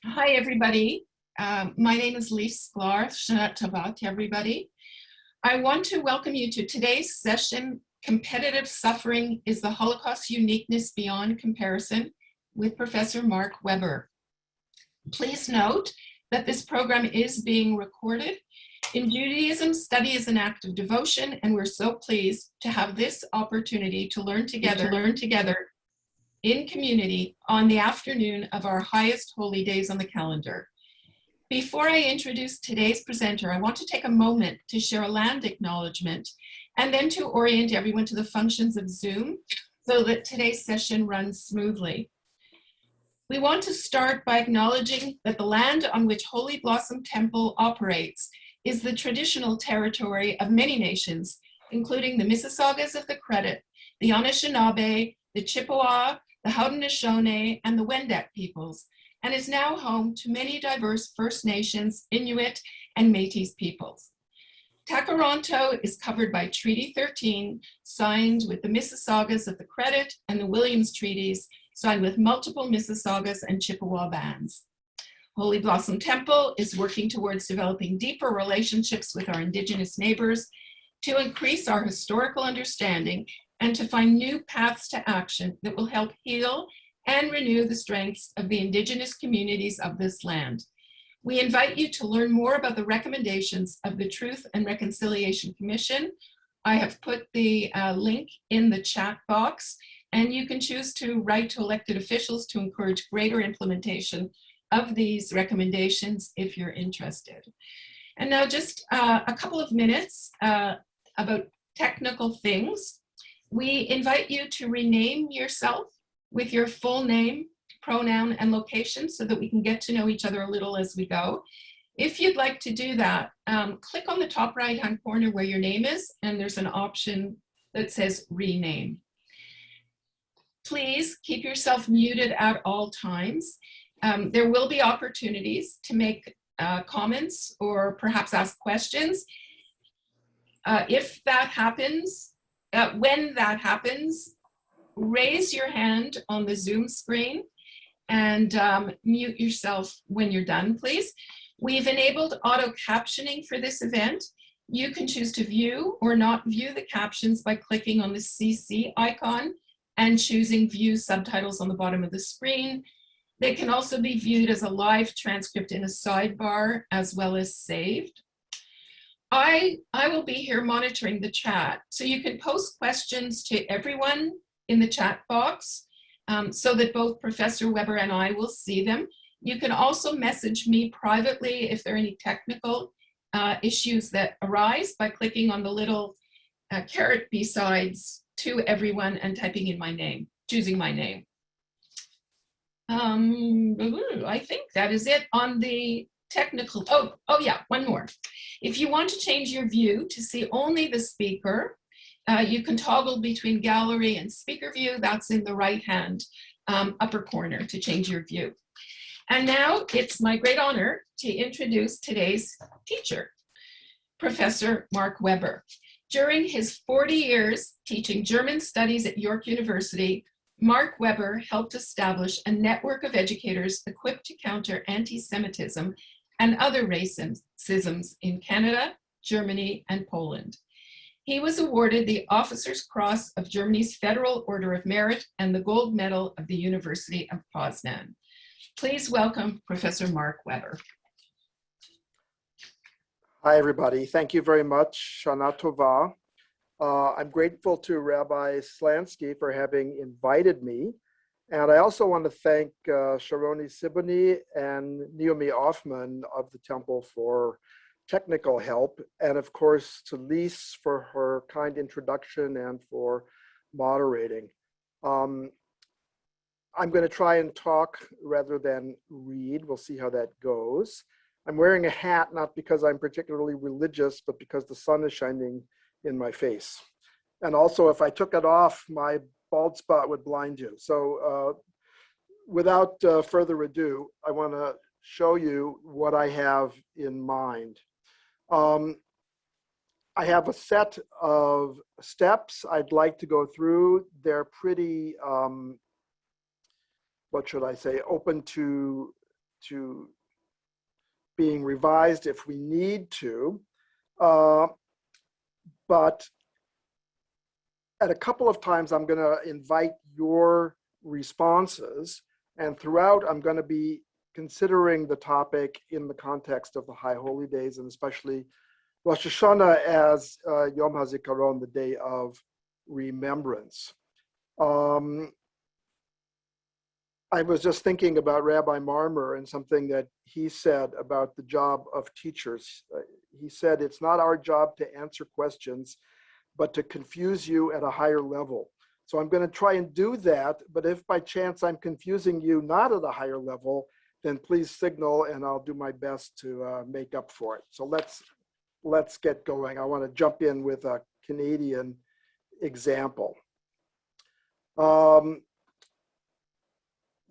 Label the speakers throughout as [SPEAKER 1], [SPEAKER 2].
[SPEAKER 1] Hi, everybody. My name is Lise Sklar. Shana Tova to everybody. I want to welcome you to today's session, Competitive Suffering is the Holocaust's Uniqueness Beyond Comparison, with Professor Mark Weber. Please note that this program is being recorded. In Judaism, study is an act of devotion, and we're so pleased to have this opportunity to learn together in community on the afternoon of our highest holy days on the calendar. Before I introduce today's presenter, I want to take a moment to share a land acknowledgement and then to orient everyone to the functions of Zoom so that today's session runs smoothly. We want to start by acknowledging that the land on which Holy Blossom Temple operates is the traditional territory of many nations, including the Mississaugas of the Credit, the Anishinaabe, the Chippewa, the Haudenosaunee, and the Wendat peoples, and is now home to many diverse First Nations, Inuit, and Métis peoples. Takaronto is covered by Treaty 13, signed with the Mississaugas of the Credit, and the Williams Treaties, signed with multiple Mississaugas and Chippewa bands. Holy Blossom Temple is working towards developing deeper relationships with our Indigenous neighbors to increase our historical understanding and to find new paths to action that will help heal and renew the strengths of the Indigenous communities of this land. We invite you to learn more about the recommendations of the Truth and Reconciliation Commission. I have put the link in the chat box, and you can choose to write to elected officials to encourage greater implementation of these recommendations if you're interested. And now just a couple of minutes about technical things. We invite you to rename yourself with your full name, pronoun, and location so that we can get to know each other a little as we go. If you'd like to do that, click on the top right-hand corner where your name is, and there's an option that says rename. Please keep yourself muted at all times. There will be opportunities to make comments or perhaps ask questions. If that happens, when that happens, raise your hand on the Zoom screen and mute yourself when you're done, please. We've enabled auto captioning for this event. You can choose to view or not view the captions by clicking on the CC icon and choosing view subtitles on the bottom of the screen. They can also be viewed as a live transcript in a sidebar as well as saved. I will be here monitoring the chat, so you can post questions to everyone in the chat box so that both Professor Weber and I will see them. You can also message me privately if there are any technical issues that arise by clicking on the little caret besides to everyone and typing in my name, choosing my name. I think that is it on the technical. Oh yeah, one more. If you want to change your view to see only the speaker, you can toggle between gallery and speaker view. That's in the right-hand upper corner to change your view. And now it's my great honor to introduce today's teacher, Professor Mark Weber. During his 40 years teaching German studies at York University, Mark Weber helped establish a network of educators equipped to counter anti-Semitism and other racisms in Canada, Germany, and Poland. He was awarded the Officer's Cross of Germany's Federal Order of Merit and the Gold Medal of the University of Poznan. Please welcome Professor Mark Weber.
[SPEAKER 2] Hi, everybody. Thank you very much, Shana Tova. I'm grateful to Rabbi Slansky for having invited me. And I also want to thank Sharoni Sibony and Naomi Offman of the temple for technical help. And of course, to Lise for her kind introduction and for moderating. I'm going to try and talk rather than read. We'll see how that goes. I'm wearing a hat, not because I'm particularly religious, but because the sun is shining in my face. And also, if I took it off, my bald spot would blind you. So without further ado, I want to show you what I have in mind. I have a set of steps I'd like to go through. They're pretty, what should I say, open to to being revised if we need to. But at a couple of times, I'm going to invite your responses. And throughout, I'm going to be considering the topic in the context of the High Holy Days, and especially Rosh Hashanah as Yom HaZikaron, the Day of Remembrance. I was just thinking about Rabbi Marmer and something that he said about the job of teachers. He said, it's not our job to answer questions, but to confuse you at a higher level. So I'm going to try and do that, but if by chance I'm confusing you not at a higher level, then please signal and I'll do my best to make up for it. So let's get going. I want to jump in with a Canadian example.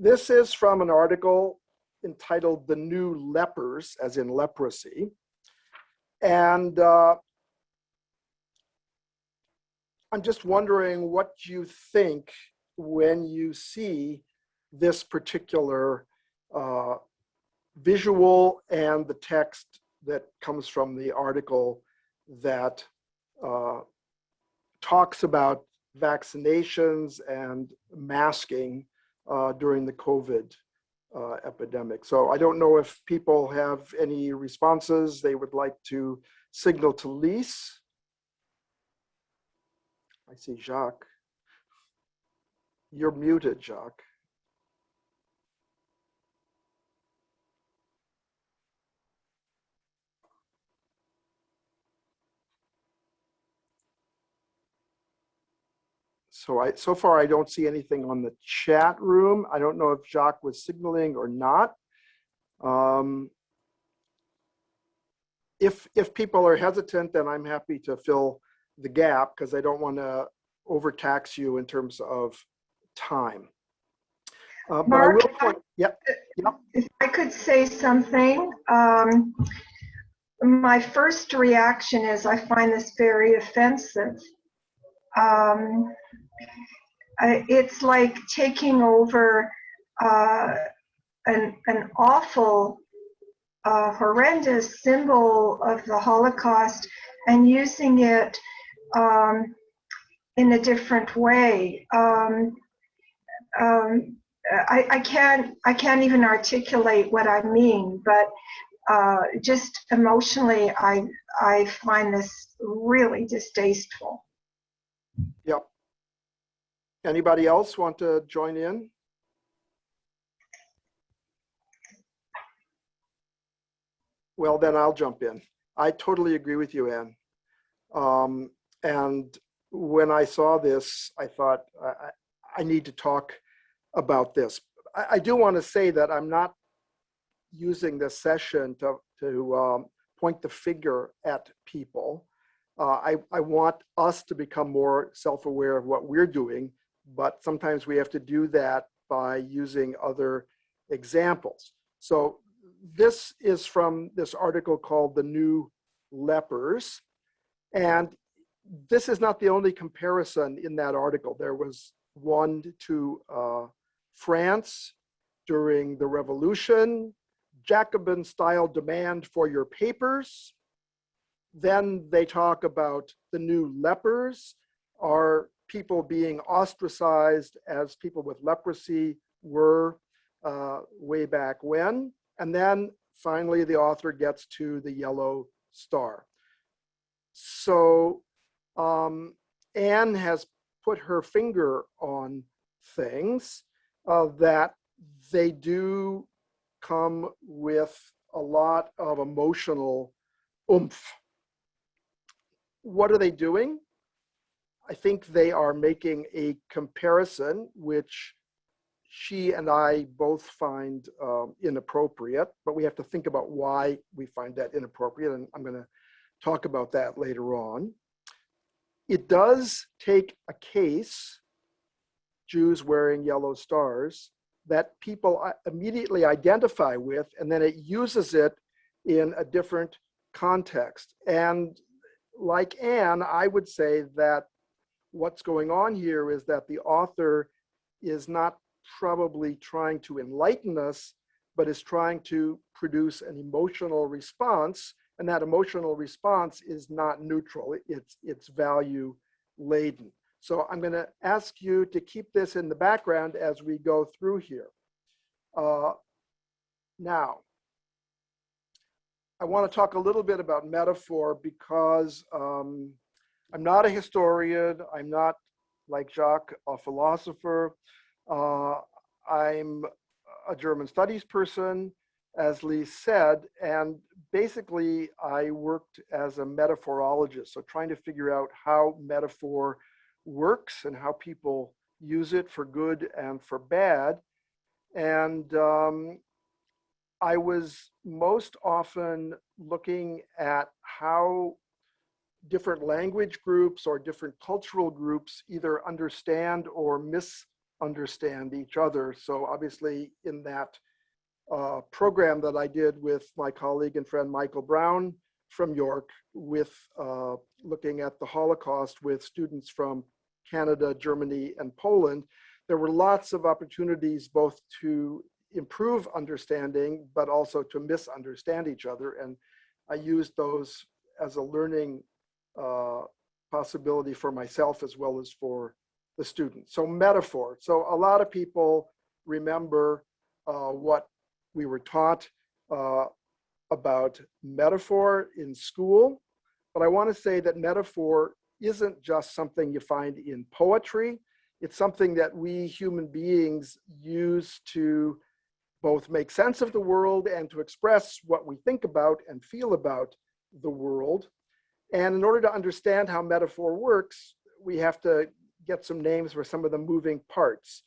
[SPEAKER 2] This is from an article entitled "The New Lepers," as in leprosy. And I'm just wondering what you think when you see this particular visual and the text that comes from the article that talks about vaccinations and masking during the COVID epidemic. So I don't know if people have any responses they would like to signal to Lise. I see Jacques. You're muted, Jacques. So far, I don't see anything on the chat room. I don't know if Jacques was signaling or not. If people are hesitant, then I'm happy to fill the gap because I don't want to overtax you in terms of time. But
[SPEAKER 3] Mark,
[SPEAKER 2] I will point, yep.
[SPEAKER 3] If I could say something, my first reaction is I find this very offensive. It's like taking over an awful, horrendous symbol of the Holocaust and using it in a different way. I can't even articulate what I mean, but just emotionally, I find this really distasteful.
[SPEAKER 2] Yep. Anybody else want to join in? Well, then I'll jump in. I totally agree with you, Anne. And when I saw this, I thought I need to talk about this. I do want to say that I'm not using this session to point the finger at people. I want us to become more self-aware of what we're doing, but sometimes we have to do that by using other examples. So this is from this article called "The New Lepers." And this is not the only comparison in that article. There was one to France during the Revolution, Jacobin-style demand for your papers. Then they talk about the new lepers, are people being ostracized as people with leprosy were way back when. And then finally, the author gets to the yellow star. So Anne has put her finger on things that they do come with a lot of emotional oomph. What are they doing? I think they are making a comparison, which she and I both find inappropriate, but we have to think about why we find that inappropriate, and I'm going to talk about that later on. It does take a case, Jews wearing yellow stars, that people immediately identify with, and then it uses it in a different context. And like Anne, I would say that what's going on here is that the author is not probably trying to enlighten us, but is trying to produce an emotional response, and that emotional response is not neutral, it's value laden. So I'm going to ask you to keep this in the background as we go through here. Now, I want to talk a little bit about metaphor because I'm not a historian. I'm not, like Jacques, a philosopher. I'm a German studies person, as Lee said, and basically I worked as a metaphorologist, so trying to figure out how metaphor works and how people use it for good and for bad. And I was most often looking at how different language groups or different cultural groups either understand or misunderstand each other. So obviously in that program that I did with my colleague and friend Michael Brown from York, with looking at the Holocaust with students from Canada, Germany, and Poland, there were lots of opportunities both to improve understanding, but also to misunderstand each other. And I used those as a learning possibility for myself as well as for the students. So metaphor. So a lot of people remember what we were taught about metaphor in school, but I want to say that metaphor isn't just something you find in poetry. It's something that we human beings use to both make sense of the world and to express what we think about and feel about the world. And in order to understand how metaphor works, we have to get some names for some of the moving parts.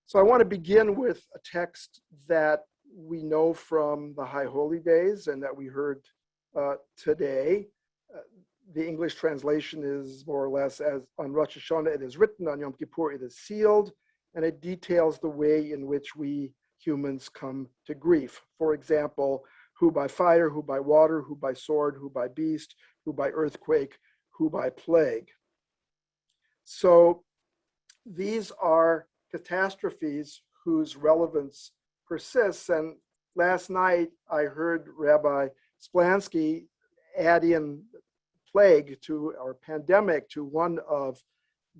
[SPEAKER 2] So I want to begin with a text that we know from the High Holy Days and that we heard today. The English translation is more or less as on Rosh HaShanah it is written, on Yom Kippur it is sealed, and it details the way in which we humans come to grief. For example, who by fire, who by water, who by sword, who by beast, who by earthquake, who by plague. So these are catastrophes whose relevance persists. And last night I heard Rabbi Splansky add in plague to, or pandemic, to one of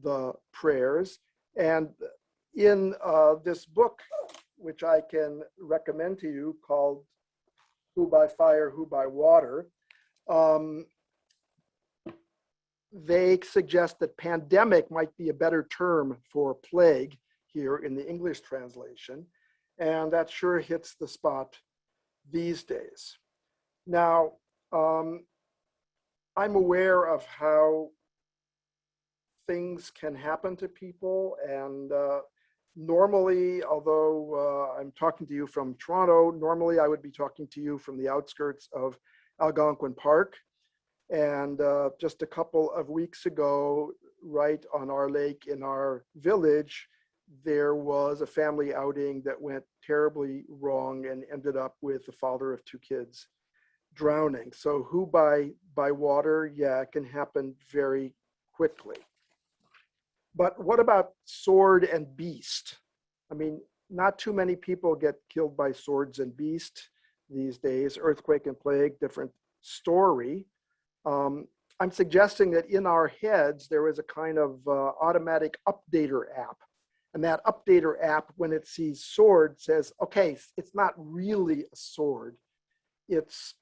[SPEAKER 2] the prayers. And in this book, which I can recommend to you, called Who by Fire, Who by Water, they suggest that pandemic might be a better term for plague here in the English translation. And that sure hits the spot these days. Now, I'm aware of how things can happen to people, and normally, although I'm talking to you from Toronto, normally I would be talking to you from the outskirts of Algonquin Park. And just a couple of weeks ago, right on our lake in our village, there was a family outing that went terribly wrong and ended up with the father of two kids drowning. So who by water, yeah, it can happen very quickly. But what about sword and beast? I mean, not too many people get killed by swords and beast these days. Earthquake and plague, different story. I'm suggesting that in our heads, there is a kind of automatic updater app. And that updater app, when it sees sword, says, okay, it's not really a sword. It's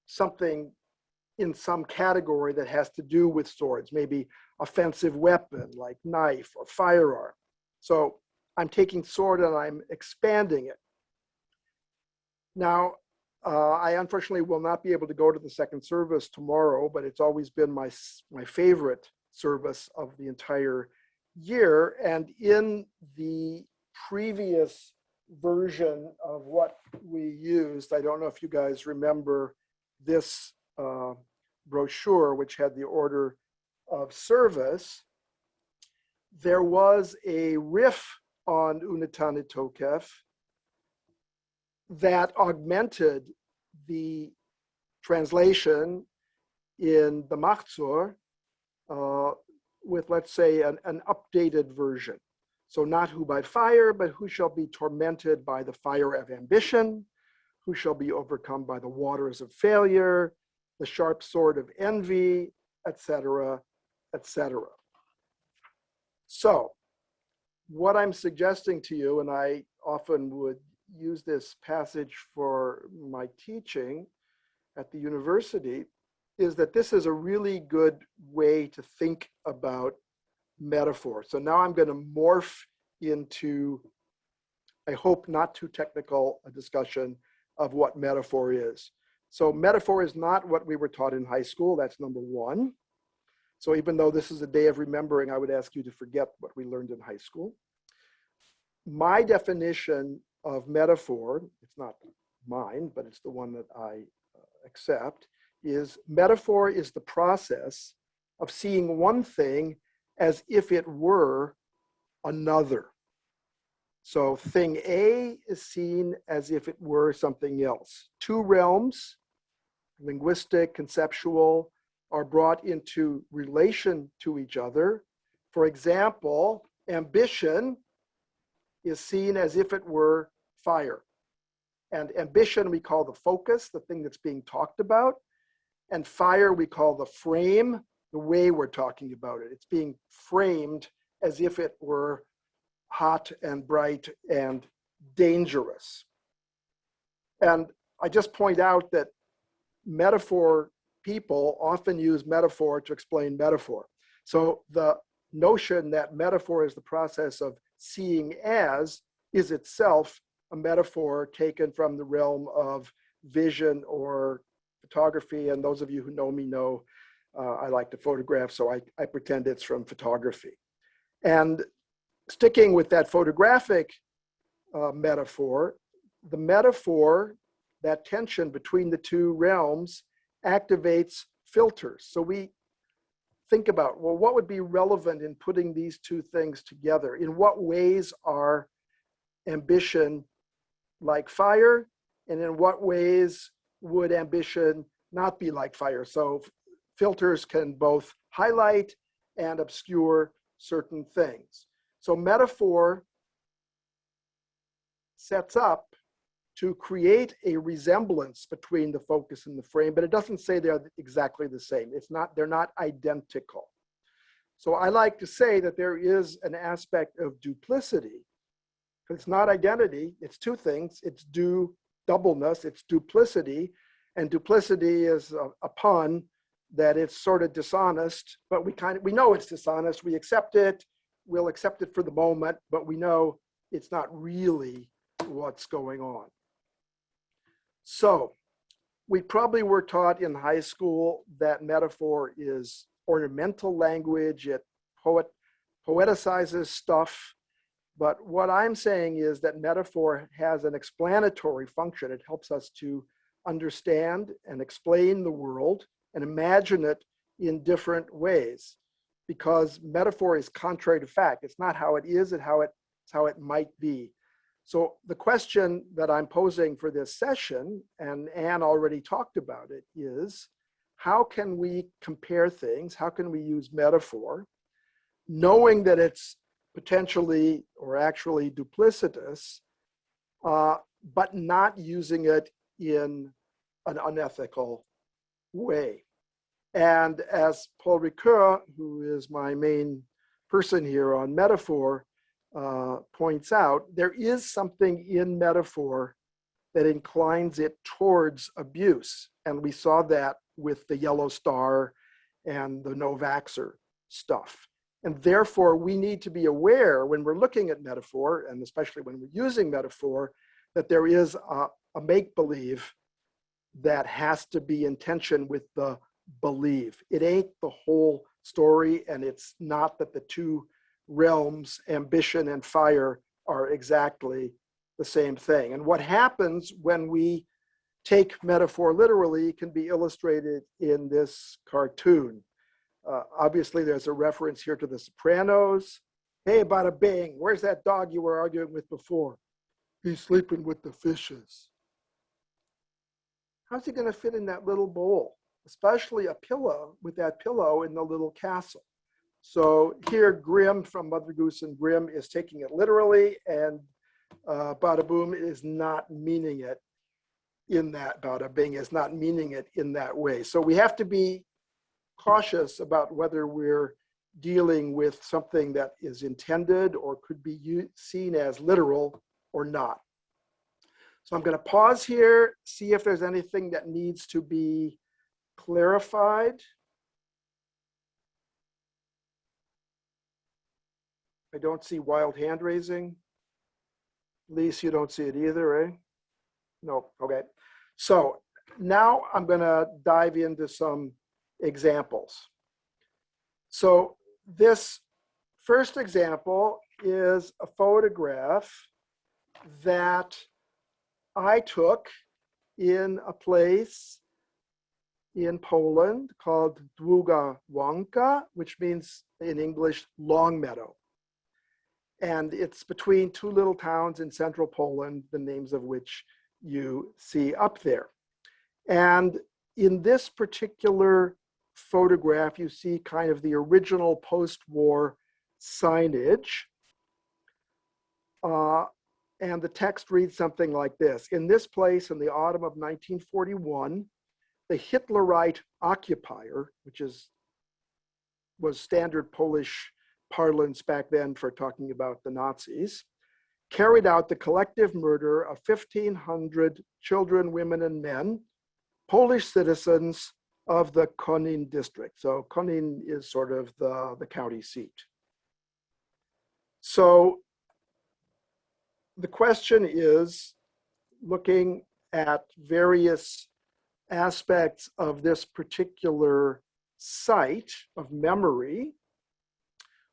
[SPEAKER 2] something in some category that has to do with swords, maybe offensive weapon like knife or firearm. So I'm taking sword and I'm expanding it. Now, I unfortunately will not be able to go to the second service tomorrow, but it's always been my favorite service of the entire year. And in the previous version of what we used, I don't know if you guys remember this brochure, which had the order of service, there was a riff on Untitled Chapter that augmented the translation in the Machzor with, let's say, an updated version. So not who by fire, but who shall be tormented by the fire of ambition, who shall be overcome by the waters of failure, the sharp sword of envy, etc., etc. So what I'm suggesting to you, and I often would use this passage for my teaching at the university, is that this is a really good way to think about metaphor. So now I'm going to morph into, I hope not too technical, a discussion of what metaphor is. So metaphor is not what we were taught in high school. That's number one. So even though this is a day of remembering, I would ask you to forget what we learned in high school. My definition of metaphor, it's not mine, but it's the one that I accept, is metaphor is the process of seeing one thing as if it were another. So thing A is seen as if it were something else. Two realms, linguistic, conceptual, are brought into relation to each other. For example, ambition is seen as if it were fire. And ambition we call the focus, the thing that's being talked about. And fire we call the frame, the way we're talking about it. It's being framed as if it were hot and bright and dangerous. And I just point out that metaphor people often use metaphor to explain metaphor. So the notion that metaphor is the process of seeing as is itself a metaphor taken from the realm of vision or photography. And those of you who know me know I like to photograph, so I pretend it's from photography. And sticking with that photographic metaphor, the metaphor, that tension between the two realms, activates filters. So we think about, well, what would be relevant in putting these two things together? In what ways are ambition like fire? And in what ways would ambition not be like fire? So filters can both highlight and obscure certain things. So metaphor sets up to create a resemblance between the focus and the frame, but it doesn't say they're exactly the same. They're not identical. So I like to say that there is an aspect of duplicity. It's not identity, it's two things. It's doubleness, it's duplicity. And duplicity is a pun that it's sort of dishonest, but we know it's dishonest. We accept it, we'll accept it for the moment, but we know it's not really what's going on. So we probably were taught in high school that metaphor is ornamental language, it poeticizes stuff. But what I'm saying is that metaphor has an explanatory function. It helps us to understand and explain the world and imagine it in different ways, because metaphor is contrary to fact. It's not how it is, it's how it might be. So the question that I'm posing for this session, and Anne already talked about it, is how can we compare things? How can we use metaphor, knowing that it's potentially or actually duplicitous, but not using it in an unethical way? And as Paul Ricoeur, who is my main person here on metaphor, points out, there is something in metaphor that inclines it towards abuse. And we saw that with the yellow star and the no-vaxxer stuff. And therefore, we need to be aware when we're looking at metaphor, and especially when we're using metaphor, that there is a make-believe that has to be in tension with the believe. It ain't the whole story, and it's not that the two realms, ambition and fire, are exactly the same thing. And what happens when we take metaphor literally can be illustrated in this cartoon. Obviously, there's a reference here to The Sopranos. Hey, bada bing, where's that dog you were arguing with before? He's sleeping with the fishes. How's he going to fit in that little bowl? Especially a pillow, with that pillow in the little castle. So here Grimm from Mother Goose and Grimm is taking it literally, and Bada Boom is not meaning it in that, Bada Bing is not meaning it in that way. So we have to be cautious about whether we're dealing with something that is intended or could be seen as literal or not. So I'm going to pause here, see if there's anything that needs to be clarified. I don't see wild hand raising. Lise, you don't see it either, eh? No, okay. So now I'm going to dive into some examples. So this first example is a photograph that I took in a place in Poland called Długa Łąka, which means in English, long meadow. And it's between two little towns in central Poland, the names of which you see up there. And in this particular photograph, you see kind of the original post-war signage. And the text reads something like this. In this place, in the autumn of 1941, the Hitlerite occupier, which was standard Polish parlance back then for talking about the Nazis, carried out the collective murder of 1,500 children, women, and men, Polish citizens of the Konin district. So Konin is sort of the county seat. So the question is, looking at various aspects of this particular site of memory,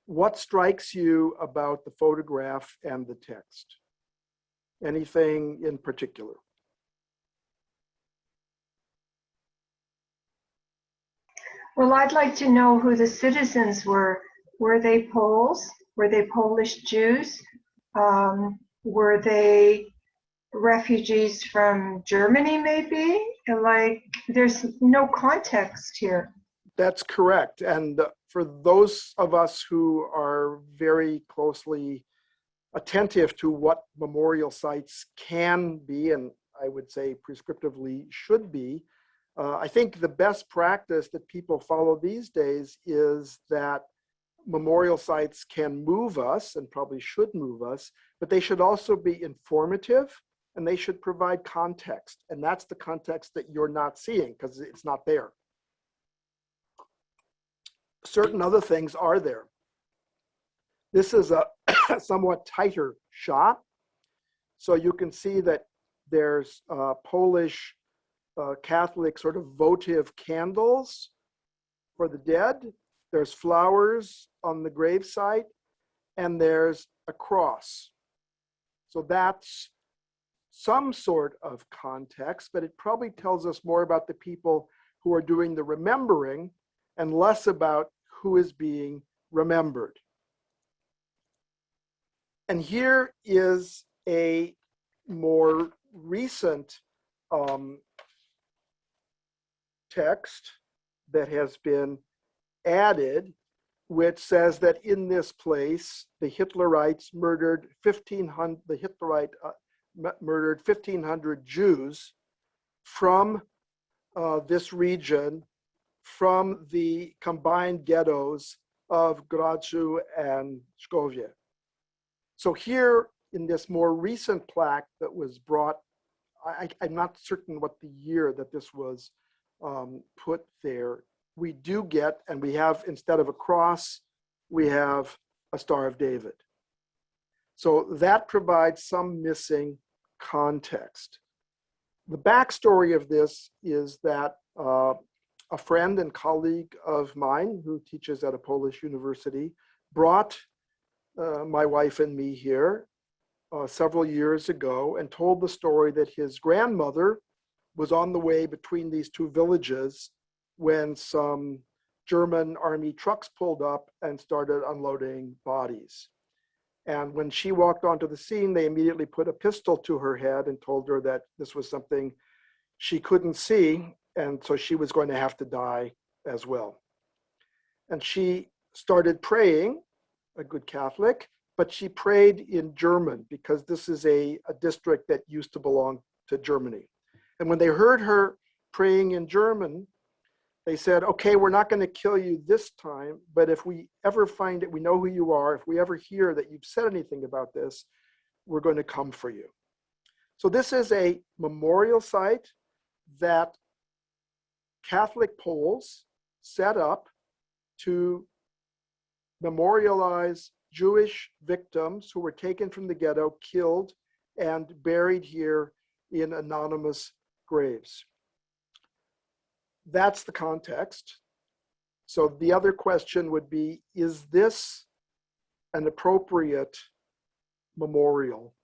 [SPEAKER 2] what strikes you about the photograph and the text? Anything in particular?
[SPEAKER 3] Well, I'd like to know who the citizens were. Were they Poles? Were they Polish Jews? Were they refugees from Germany, maybe? Like, there's no context here.
[SPEAKER 2] That's correct. And for those of us who are very closely attentive to what memorial sites can be, and I would say prescriptively should be, I think the best practice that people follow these days is that memorial sites can move us and probably should move us, but they should also be informative and they should provide context. And that's the context that you're not seeing because it's not there. Certain other things are there. This is a somewhat tighter shot. So you can see that there's Polish Catholic sort of votive candles for the dead. There's flowers on the gravesite, and there's a cross. So that's some sort of context, but it probably tells us more about the people who are doing the remembering and less about who is being remembered. And here is a more recent text that has been added, which says that in this place, the Hitlerites murdered 1,500 Jews from this region, from the combined ghettos of Grodzu and Szkowie. So here in this more recent plaque that was brought, I'm not certain what the year that this was put there, we do get, and we have, instead of a cross, we have a Star of David. So that provides some missing context. The backstory of this is that a friend and colleague of mine who teaches at a Polish university brought my wife and me here several years ago and told the story that his grandmother was on the way between these two villages when some German army trucks pulled up and started unloading bodies. And when she walked onto the scene, they immediately put a pistol to her head and told her that this was something she couldn't see, and so she was going to have to die as well. And she started praying, a good Catholic, but she prayed in German because this is a district that used to belong to Germany. And when they heard her praying in German, they said, okay, we're not going to kill you this time, but if we ever find it, we know who you are. If we ever hear that you've said anything about this, we're going to come for you. So this is a memorial site that Catholic Poles set up to memorialize Jewish victims who were taken from the ghetto, killed, and buried here in anonymous graves. That's the context. So the other question would be, is this an appropriate memorial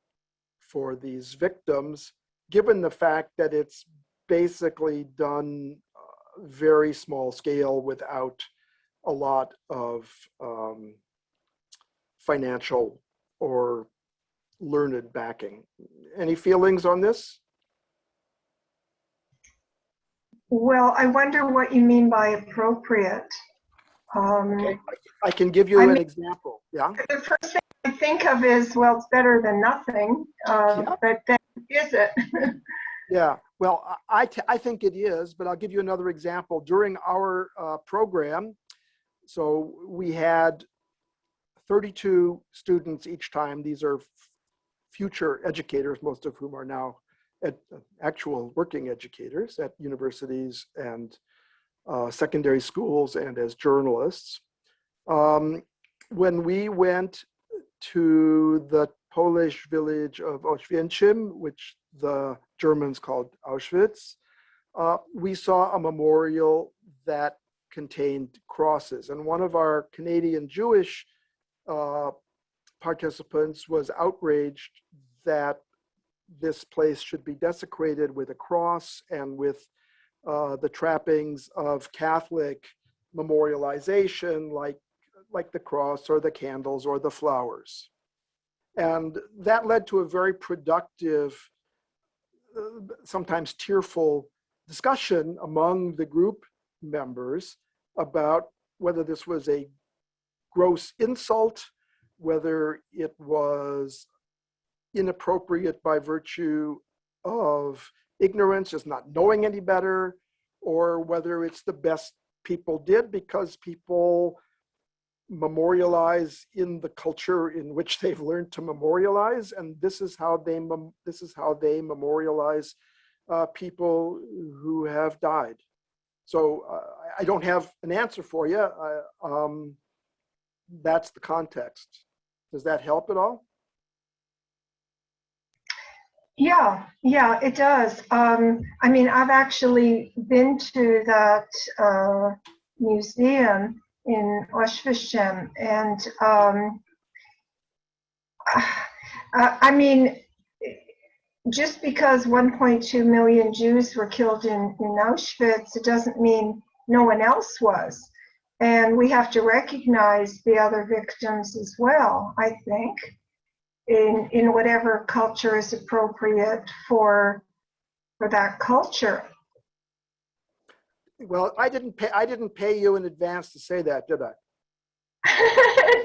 [SPEAKER 2] for these victims, given the fact that it's basically done very small scale without a lot of financial or learned backing? Any feelings on this?
[SPEAKER 3] Well, I wonder what you mean by appropriate.
[SPEAKER 2] Okay. I can give you an example. Yeah.
[SPEAKER 3] The first thing I think of is, well, it's better than nothing,
[SPEAKER 2] Yeah.
[SPEAKER 3] but then is it?
[SPEAKER 2] Yeah, well, I think it is, but I'll give you another example. During our program, so we had 32 students each time. These are future educators, most of whom are now actual working educators at universities and secondary schools and as journalists. When we went to the Polish village of Oświęcim, which the Germans called Auschwitz, we saw a memorial that contained crosses. And one of our Canadian Jewish participants was outraged that this place should be desecrated with a cross and with the trappings of Catholic memorialization, like the cross or the candles or the flowers. And that led to a very productive, sometimes tearful discussion among the group members about whether this was a gross insult, whether it was inappropriate by virtue of ignorance, just not knowing any better, or whether it's the best people did because people memorialize in the culture in which they've learned to memorialize, and this is how they memorialize people who have died. So I don't have an answer for you. That's the context. Does that help at all?
[SPEAKER 3] Yeah, it does. I mean, I've actually been to that museum in Oświęcim, and I mean, just because 1.2 million Jews were killed in Auschwitz, it doesn't mean no one else was. And we have to recognize the other victims as well, I think, in whatever culture is appropriate for that culture.
[SPEAKER 2] Well, I didn't pay you in advance to say that, did I?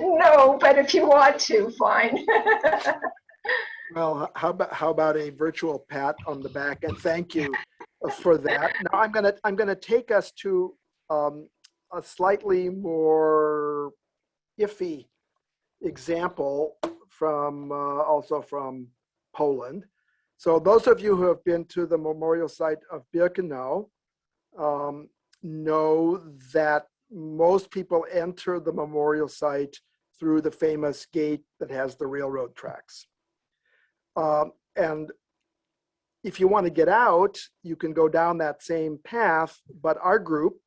[SPEAKER 3] No, but if you want to, fine.
[SPEAKER 2] Well, how about a virtual pat on the back, and thank you for that. Now I'm gonna take us to a slightly more iffy example from also from Poland. So those of you who have been to the memorial site of Birkenau know that most people enter the memorial site through the famous gate that has the railroad tracks. And if you want to get out, you can go down that same path, but our group,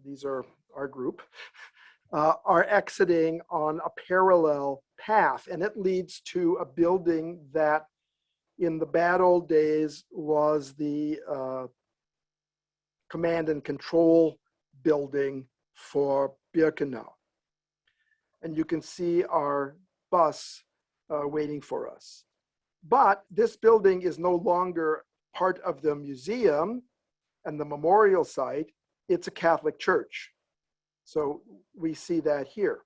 [SPEAKER 2] these are our group, are exiting on a parallel path, and it leads to a building that in the bad old days was the command and control building for Birkenau. And you can see our bus waiting for us. But this building is no longer part of the museum and the memorial site. It's a Catholic church. So we see that here.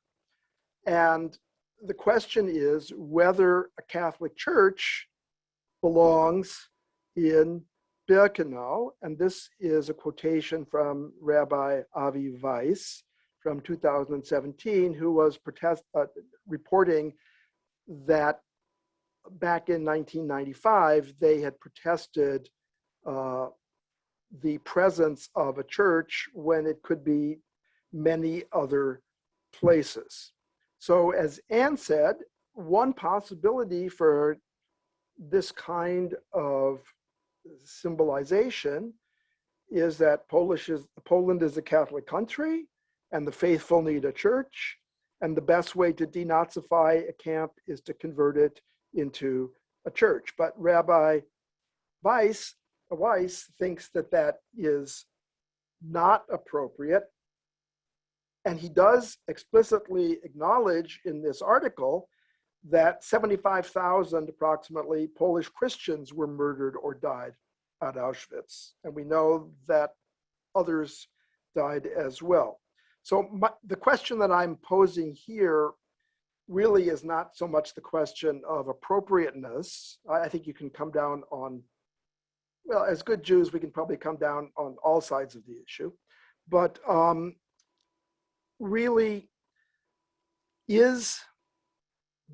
[SPEAKER 2] And the question is whether a Catholic church belongs in Birkenau. And this is a quotation from Rabbi Avi Weiss from 2017, who was reporting that back in 1995, they had protested the presence of a church when it could be many other places. So as Anne said, one possibility for this kind of symbolization is that Poland is a Catholic country and the faithful need a church, and the best way to denazify a camp is to convert it into a church. But Rabbi Weiss thinks that that is not appropriate. And he does explicitly acknowledge in this article that 75,000 approximately Polish Christians were murdered or died at Auschwitz. And we know that others died as well. So the question that I'm posing here really is not so much the question of appropriateness. I think you can come down on, well, as good Jews, we can probably come down on all sides of the issue. But really, is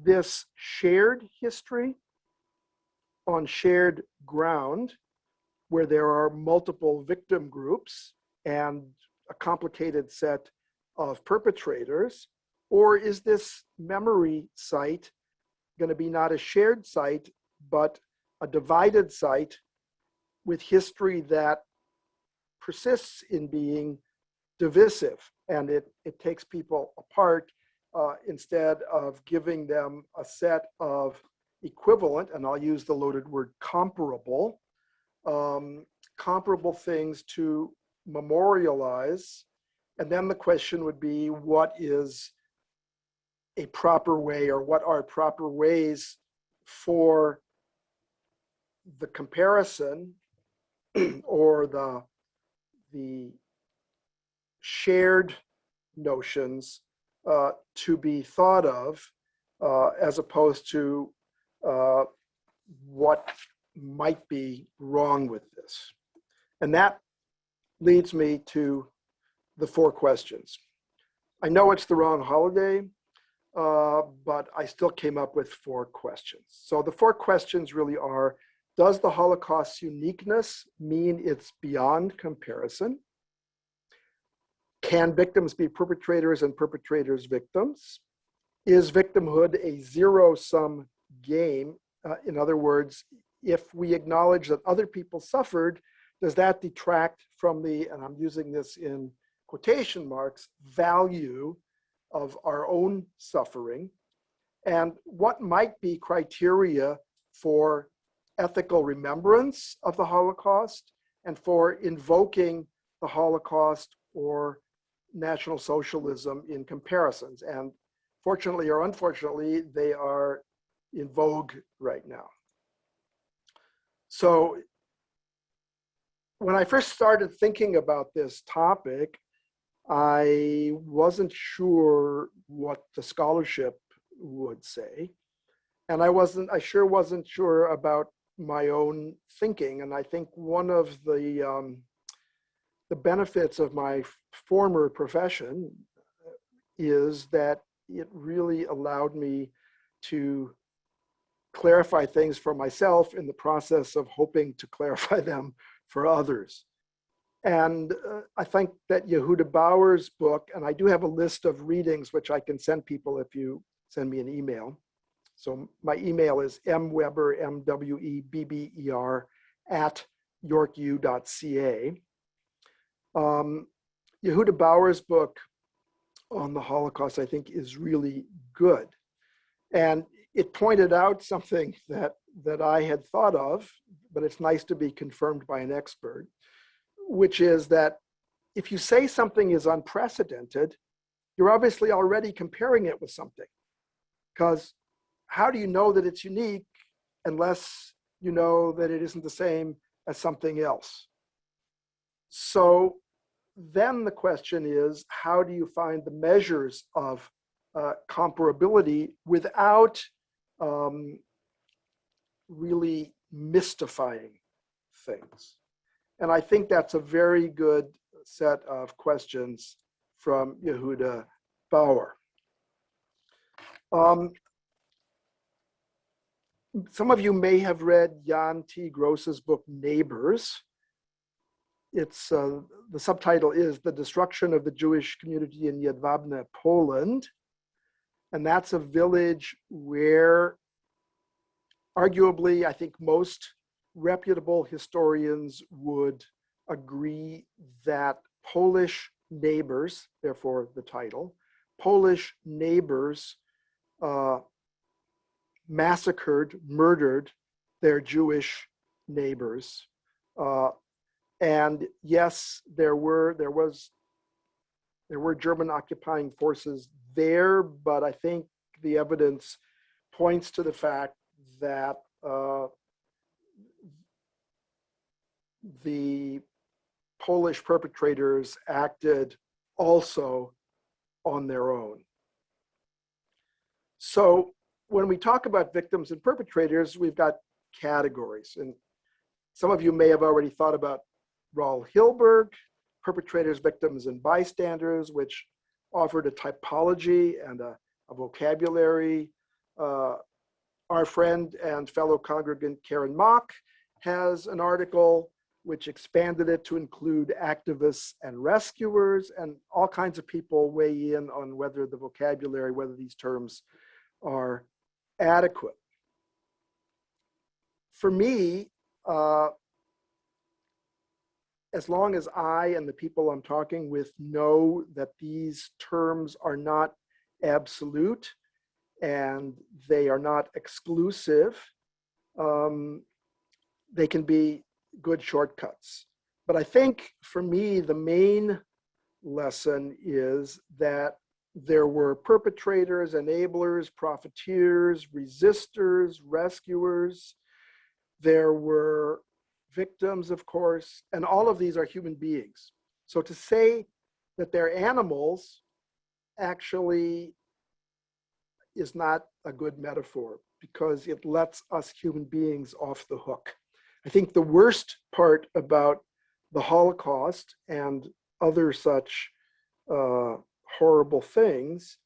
[SPEAKER 2] this shared history on shared ground where there are multiple victim groups and a complicated set of perpetrators? Or is this memory site going to be not a shared site, but a divided site with history that persists in being divisive, and it takes people apart instead of giving them a set of equivalent, and I'll use the loaded word comparable things to memorialize. And then the question would be, what is a proper way, or what are proper ways for the comparison or the shared notions to be thought of as opposed to what might be wrong with this. And that leads me to the 4 questions. I know it's the wrong holiday, but I still came up with 4 questions. So the 4 questions really are: does the Holocaust's uniqueness mean it's beyond comparison? Can victims be perpetrators and perpetrators victims? Is victimhood a zero-sum game? In other words, if we acknowledge that other people suffered, does that detract from the, and I'm using this in quotation marks, value of our own suffering? And what might be criteria for ethical remembrance of the Holocaust and for invoking the Holocaust or National Socialism in comparisons? And fortunately or unfortunately, they are in vogue right now. So when I first started thinking about this topic, I wasn't sure what the scholarship would say. And I sure wasn't sure about my own thinking. And I think one of the benefits of my former profession is that it really allowed me to clarify things for myself in the process of hoping to clarify them for others. And I think that Yehuda Bauer's book, and I do have a list of readings which I can send people if you send me an email. So my email is mweber, MWEBBER, @yorku.ca. Yehuda Bauer's book on the Holocaust, I think, is really good. And it pointed out something that I had thought of, but it's nice to be confirmed by an expert, which is that if you say something is unprecedented, you're obviously already comparing it with something. Because how do you know that it's unique unless you know that it isn't the same as something else? So then the question is, how do you find the measures of comparability without really mystifying things? And I think that's a very good set of questions from Yehuda Bauer. Some of you may have read Jan T. Gross's book, Neighbors. It's the subtitle is The Destruction of the Jewish Community in Jedwabne, Poland. And that's a village where arguably, I think most reputable historians would agree that Polish neighbors, therefore the title, Polish neighbors massacred, murdered their Jewish neighbors. And yes, there were German occupying forces there, but I think the evidence points to the fact that the Polish perpetrators acted also on their own. So when we talk about victims and perpetrators, we've got categories. And some of you may have already thought about Raoul Hilberg, perpetrators, victims, and bystanders, which offered a typology and a vocabulary. Our friend and fellow congregant Karen Mock has an article which expanded it to include activists and rescuers, and all kinds of people weigh in on whether the vocabulary, whether these terms are adequate. For me, as long as I and the people I'm talking with know that these terms are not absolute and they are not exclusive, they can be good shortcuts. But I think for me, the main lesson is that there were perpetrators, enablers, profiteers, resistors, rescuers. There were victims, of course, and all of these are human beings. So to say that they're animals actually is not a good metaphor because it lets us human beings off the hook. I think the worst part about the Holocaust and other such horrible things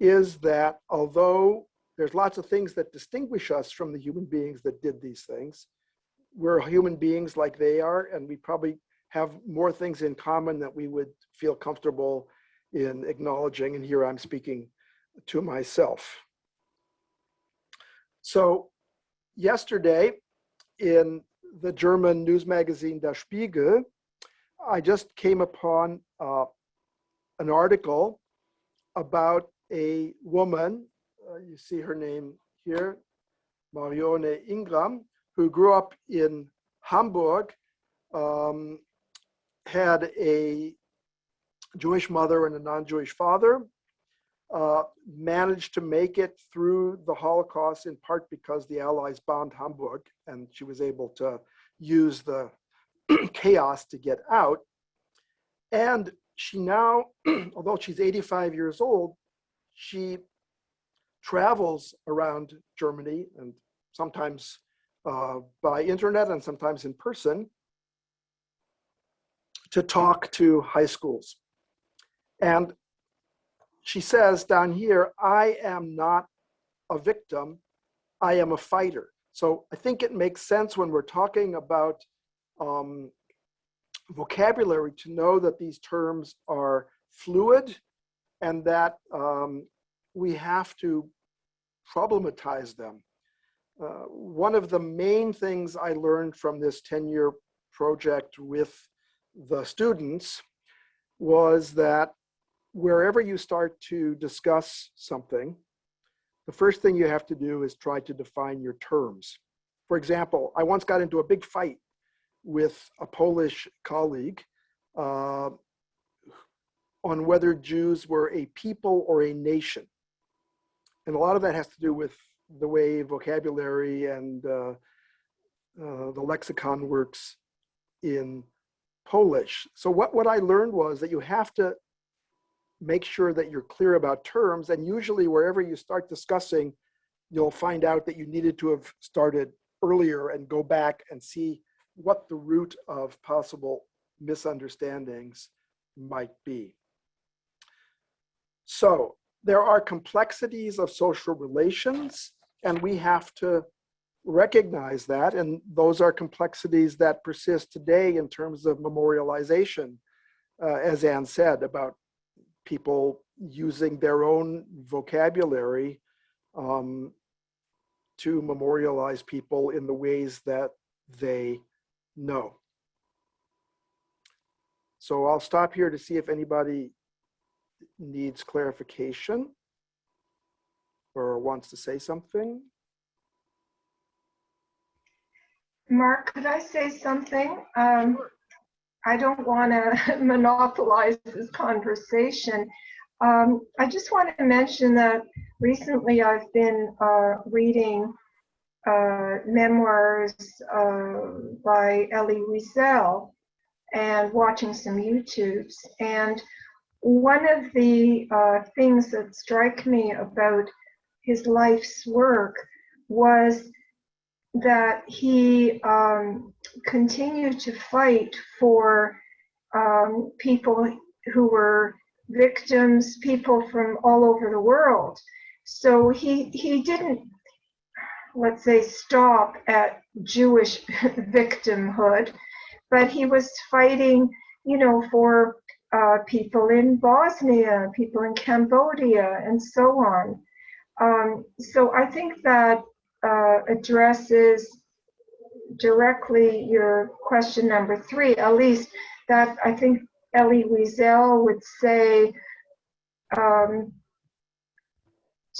[SPEAKER 2] is that although there's lots of things that distinguish us from the human beings that did these things, we're human beings like they are, and we probably have more things in common that we would feel comfortable in acknowledging. And here I'm speaking to myself. So yesterday in the German news magazine Der Spiegel, I just came upon an article about a woman, you see her name here, Marione Ingram, who grew up in Hamburg, had a Jewish mother and a non-Jewish father, managed to make it through the Holocaust in part because the Allies bombed Hamburg and she was able to use the chaos to get out. And she now, although she's 85 years old, she travels around Germany and sometimes by internet and sometimes in person to talk to high schools. And she says down here, I am not a victim, I am a fighter. So I think it makes sense when we're talking about vocabulary to know that these terms are fluid and that we have to problematize them. One of the main things I learned from this 10-year project with the students was that wherever you start to discuss something, the first thing you have to do is try to define your terms. For example, I once got into a big fight with a Polish colleague on whether Jews were a people or a nation. And a lot of that has to do with the way vocabulary and the lexicon works in Polish. So what I learned was that you have to make sure that you're clear about terms, and usually wherever you start discussing, you'll find out that you needed to have started earlier and go back and see what the root of possible misunderstandings might be. So there are complexities of social relations, and we have to recognize that, and those are complexities that persist today in terms of memorialization, as Anne said, about people using their own vocabulary to memorialize people in the ways that they know. So I'll stop here to see if anybody needs clarification or wants to say something.
[SPEAKER 3] Mark, could I say something? I don't want to monopolize this conversation. I just want to mention that recently I've been reading memoirs by Elie Wiesel and watching some YouTubes. And one of the things that strike me about his life's work was that he continued to fight for people who were victims, people from all over the world. So he didn't, let's say, stop at Jewish victimhood, but he was fighting, for people in Bosnia, people in Cambodia, and so on. So I think that addresses directly your question number 3, at least that I think Elie Wiesel would say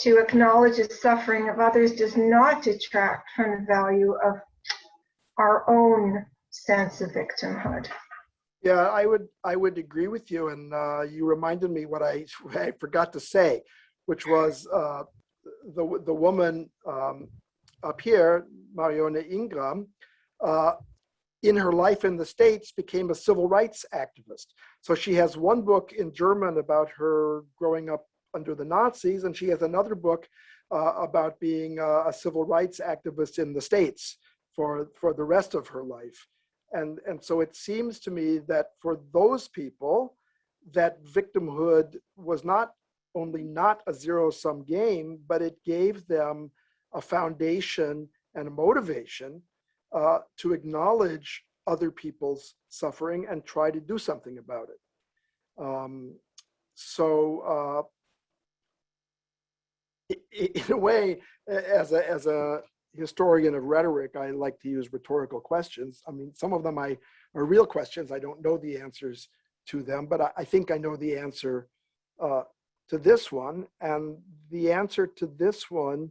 [SPEAKER 3] to acknowledge the suffering of others does not detract from the value of our own sense of victimhood.
[SPEAKER 2] Yeah, I would agree with you, and you reminded me what I forgot to say, which was the woman up here, Mariona Ingram, in her life in the States became a civil rights activist. So she has one book in German about her growing up under the Nazis, and she has another book about being a civil rights activist in the States for the rest of her life. And so it seems to me that for those people, that victimhood was not only not a zero-sum game, but it gave them a foundation and a motivation to acknowledge other people's suffering and try to do something about it. In a way, as a historian of rhetoric, I like to use rhetorical questions. I mean, some of them are real questions. I don't know the answers to them, but I think I know the answer to this one. And the answer to this one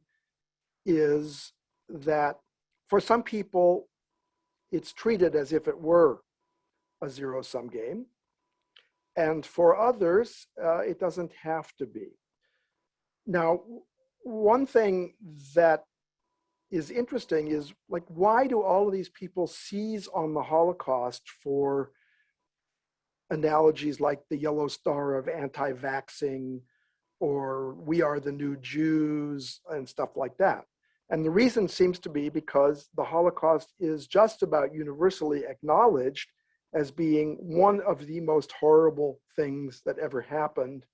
[SPEAKER 2] is that for some people, it's treated as if it were a zero-sum game. And for others, it doesn't have to be. Now, one thing that is interesting is, like, why do all of these people seize on the Holocaust for analogies like the yellow star of anti-vaxxing or we are the new Jews and stuff like that? And the reason seems to be because the Holocaust is just about universally acknowledged as being one of the most horrible things that ever happened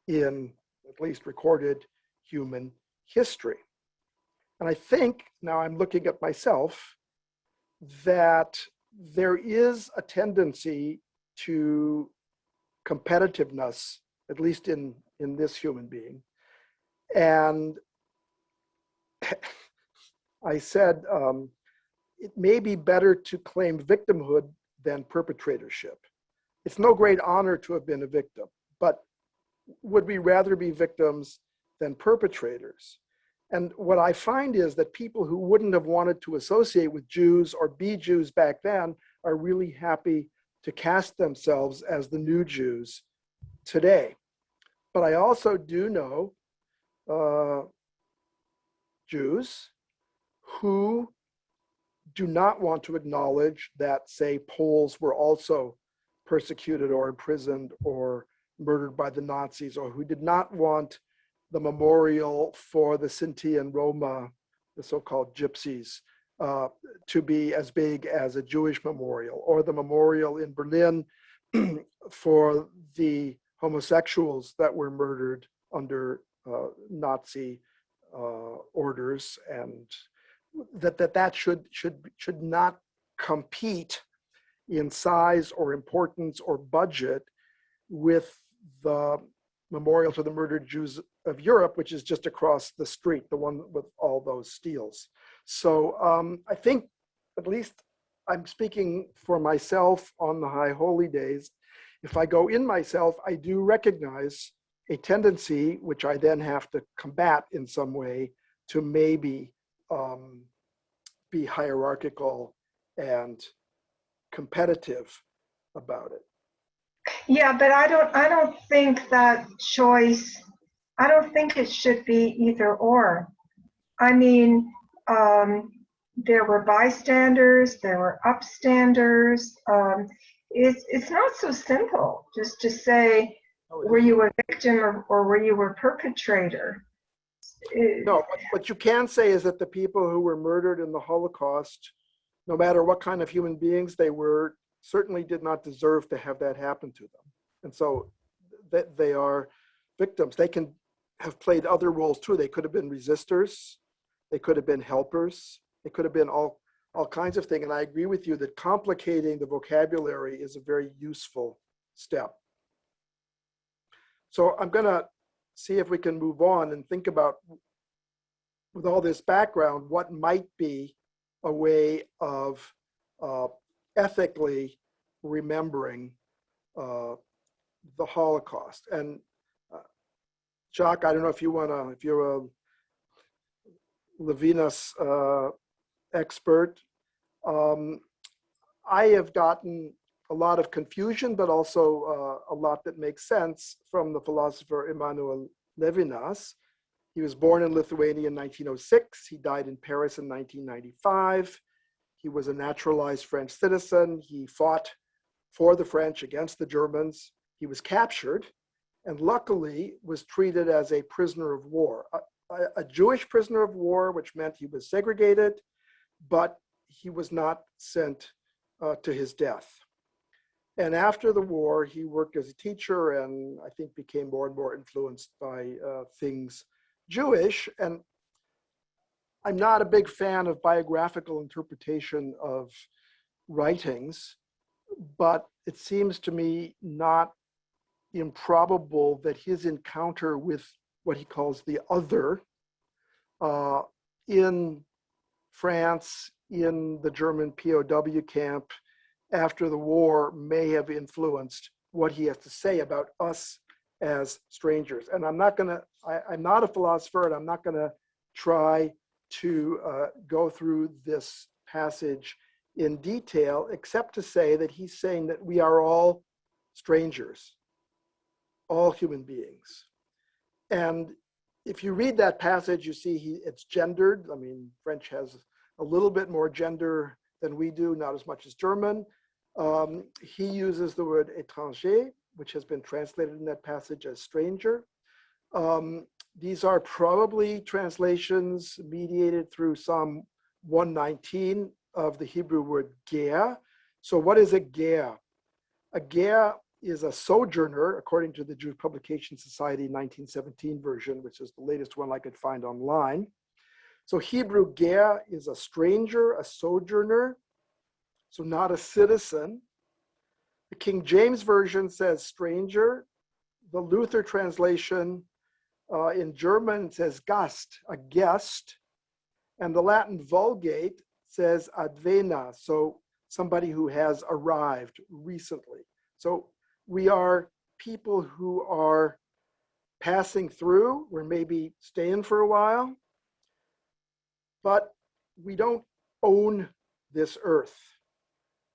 [SPEAKER 2] in at least recorded human history. And I think, now I'm looking at myself, that there is a tendency to competitiveness, at least in this human being. And I said, it may be better to claim victimhood than perpetratorship. It's no great honor to have been a victim, but would we rather be victims than perpetrators? And what I find is that people who wouldn't have wanted to associate with Jews or be Jews back then are really happy to cast themselves as the new Jews today. But I also do know Jews who do not want to acknowledge that, say, Poles were also persecuted or imprisoned or murdered by the Nazis, or who did not want the memorial for the Sinti and Roma, the so-called gypsies, to be as big as a Jewish memorial, or the memorial in Berlin for the homosexuals that were murdered under Nazi orders, and that should not compete in size or importance or budget with the memorial to the murdered Jews of Europe, which is just across the street, the one with all those steels. So I think, at least I'm speaking for myself on the High Holy Days, if I go in myself, I do recognize a tendency, which I then have to combat in some way, to maybe be hierarchical and competitive about it.
[SPEAKER 3] Yeah, but I don't think that choice, I don't think it should be either or. I mean, there were bystanders, there were upstanders. It's not so simple just to say, were you a victim or were you a perpetrator?
[SPEAKER 2] No, what you can say is that the people who were murdered in the Holocaust, no matter what kind of human beings they were, certainly did not deserve to have that happen to them. And so that they are victims. They can have played other roles too. They could have been resistors, they could have been helpers, they could have been all kinds of things. And I agree with you that complicating the vocabulary is a very useful step. So I'm going to see if we can move on and think about, with all this background, what might be a way of ethically remembering the Holocaust. And Jacques, I don't know if you want to, if you're a Levinas expert. I have gotten a lot of confusion, but also a lot that makes sense from the philosopher Emmanuel Levinas. He was born in Lithuania in 1906. He died in Paris in 1995. He was a naturalized French citizen. He fought for the French against the Germans. He was captured and luckily was treated as a prisoner of war, a Jewish prisoner of war, which meant he was segregated, but he was not sent to his death. And after the war, he worked as a teacher and I think became more and more influenced by things Jewish. And I'm not a big fan of biographical interpretation of writings, but it seems to me not improbable that his encounter with what he calls the other in France, in the German POW camp after the war, may have influenced what he has to say about us as strangers. And I'm not a philosopher, and I'm not gonna try to go through this passage in detail, except to say that he's saying that we are all strangers, all human beings. And if you read that passage, you see it's gendered. I mean, French has a little bit more gender than we do, not as much as German. He uses the word étranger, which has been translated in that passage as stranger. These are probably translations mediated through Psalm 119 of the Hebrew word ger. So what is a ger? A ger is a sojourner, according to the Jewish Publication Society 1917 version, which is the latest one I could find online. So Hebrew ger is a stranger, a sojourner, so not a citizen. The King James Version says stranger. The Luther translation in German says Gast, a guest. And the Latin Vulgate says advena, so somebody who has arrived recently. So we are people who are passing through, we're maybe staying for a while, but we don't own this earth.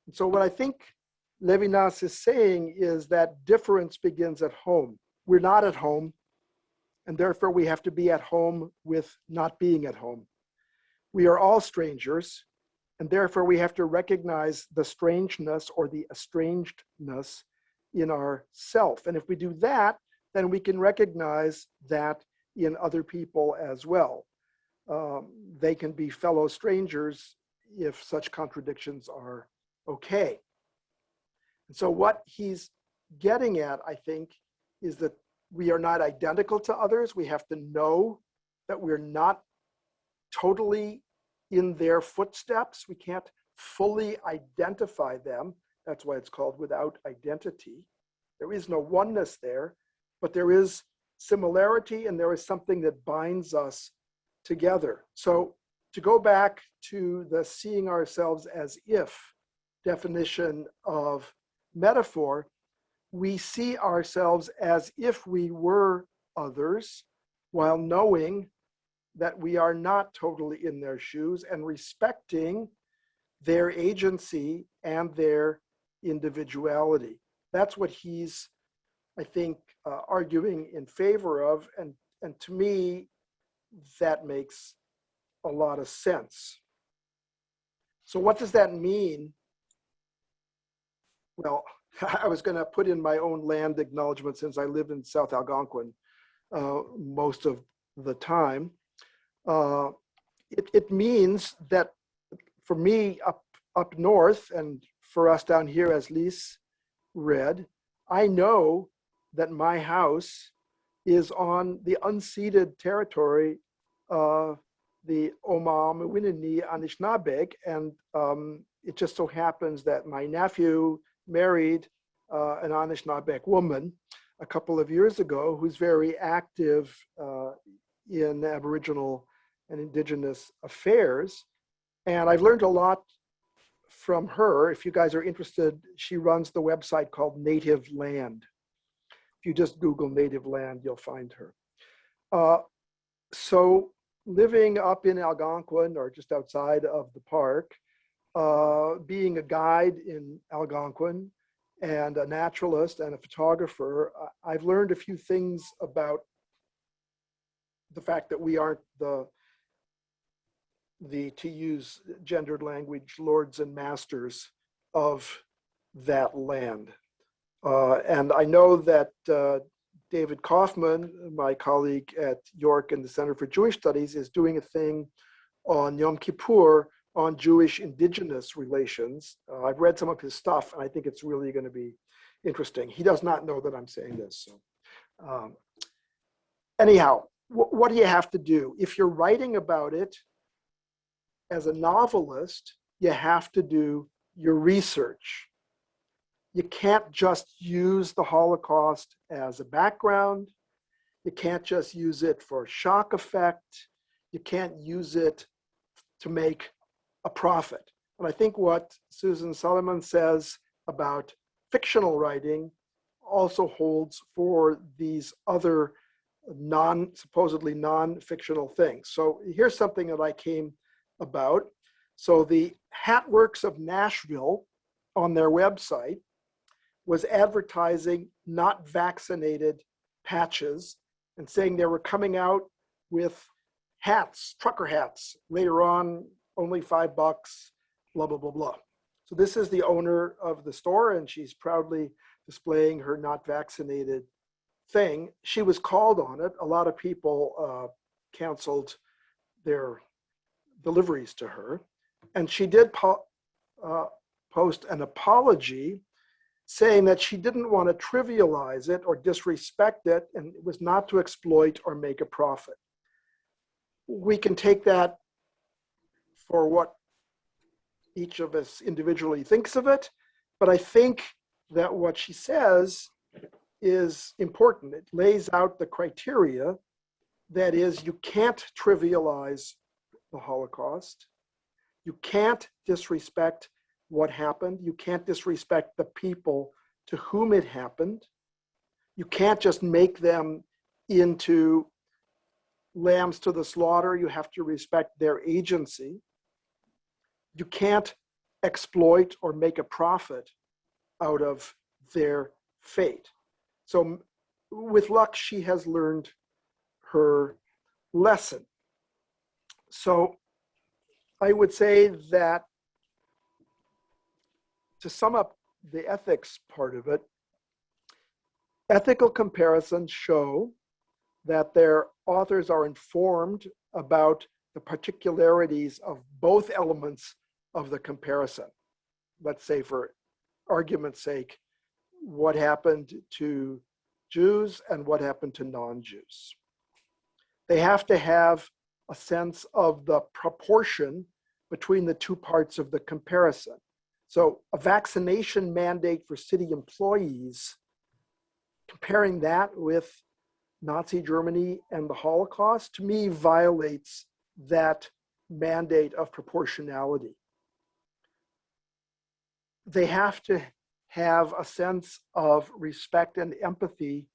[SPEAKER 2] And so what I think Levinas is saying is that difference begins at home. We're not at home, and therefore we have to be at home with not being at home. We are all strangers, And therefore, we have to recognize the strangeness or the estrangedness in ourself. And if we do that, then we can recognize that in other people as well. They can be fellow strangers if such contradictions are okay. And so what he's getting at, I think, is that we are not identical to others. We have to know that we're not totally in their footsteps. We can't fully identify them. That's why it's called without identity. There is no oneness there, but there is similarity and there is something that binds us together. So to go back to the seeing ourselves as if definition of metaphor, we see ourselves as if we were others while knowing that we are not totally in their shoes and respecting their agency and their individuality. That's what he's, I think, arguing in favor of. And to me, that makes a lot of sense. So what does that mean? Well, I was going to put in my own land acknowledgement since I live in South Algonquin most of the time. It means that for me up north and for us down here, as Lise read, I know that my house is on the unceded territory of the Omamawinini Anishinaabeg, and it just so happens that my nephew married an Anishinaabe woman a couple of years ago who's very active in Aboriginal and Indigenous affairs. And I've learned a lot from her. If you guys are interested, she runs the website called Native Land. If you just Google Native Land, you'll find her. So living up in Algonquin or just outside of the park, being a guide in Algonquin and a naturalist and a photographer, I've learned a few things about the fact that we aren't the to use gendered language, lords and masters of that land. And I know that David Kaufman, my colleague at York and the Center for Jewish Studies, is doing a thing on Yom Kippur on Jewish indigenous relations. I've read some of his stuff, and I think it's really going to be interesting. He does not know that I'm saying this. So, anyhow, what do you have to do? If you're writing about it as a novelist, you have to do your research. You can't just use the Holocaust as a background. You can't just use it for shock effect. You can't use it to make a profit. And I think what Susan Solomon says about fictional writing also holds for these other supposedly non-fictional things. So here's something that I came about. So the Hatworks of Nashville on their website was advertising not vaccinated patches and saying they were coming out with hats, trucker hats, later on, only $5, blah, blah, blah, blah. So this is the owner of the store, and she's proudly displaying her not vaccinated thing. She was called on it. A lot of people canceled their deliveries to her. And she did post an apology saying that she didn't want to trivialize it or disrespect it, and it was not to exploit or make a profit. We can take that for what each of us individually thinks of it, but I think that what she says is important. It lays out the criteria. That is, you can't trivialize the Holocaust. You can't disrespect what happened. You can't disrespect the people to whom it happened. You can't just make them into lambs to the slaughter. You have to respect their agency. You can't exploit or make a profit out of their fate. So with luck, she has learned her lesson. So I would say that to sum up the ethics part of it, ethical comparisons show that their authors are informed about the particularities of both elements of the comparison. Let's say, for argument's sake, what happened to Jews and what happened to non-Jews. They have to have a sense of the proportion between the two parts of the comparison. So a vaccination mandate for city employees, comparing that with Nazi Germany and the Holocaust, to me violates that mandate of proportionality. They have to have a sense of respect and empathy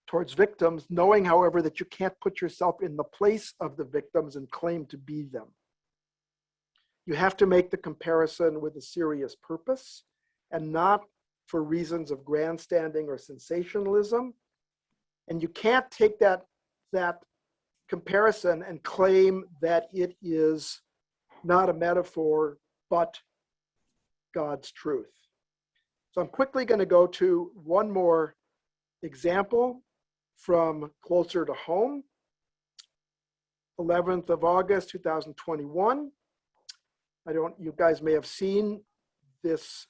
[SPEAKER 2] towards victims, knowing, however, that you can't put yourself in the place of the victims and claim to be them. You have to make the comparison with a serious purpose and not for reasons of grandstanding or sensationalism. And you can't take that comparison and claim that it is not a metaphor, but God's truth. So I'm quickly going to go to one more example from closer to home. 11th of August, 2021. You guys may have seen this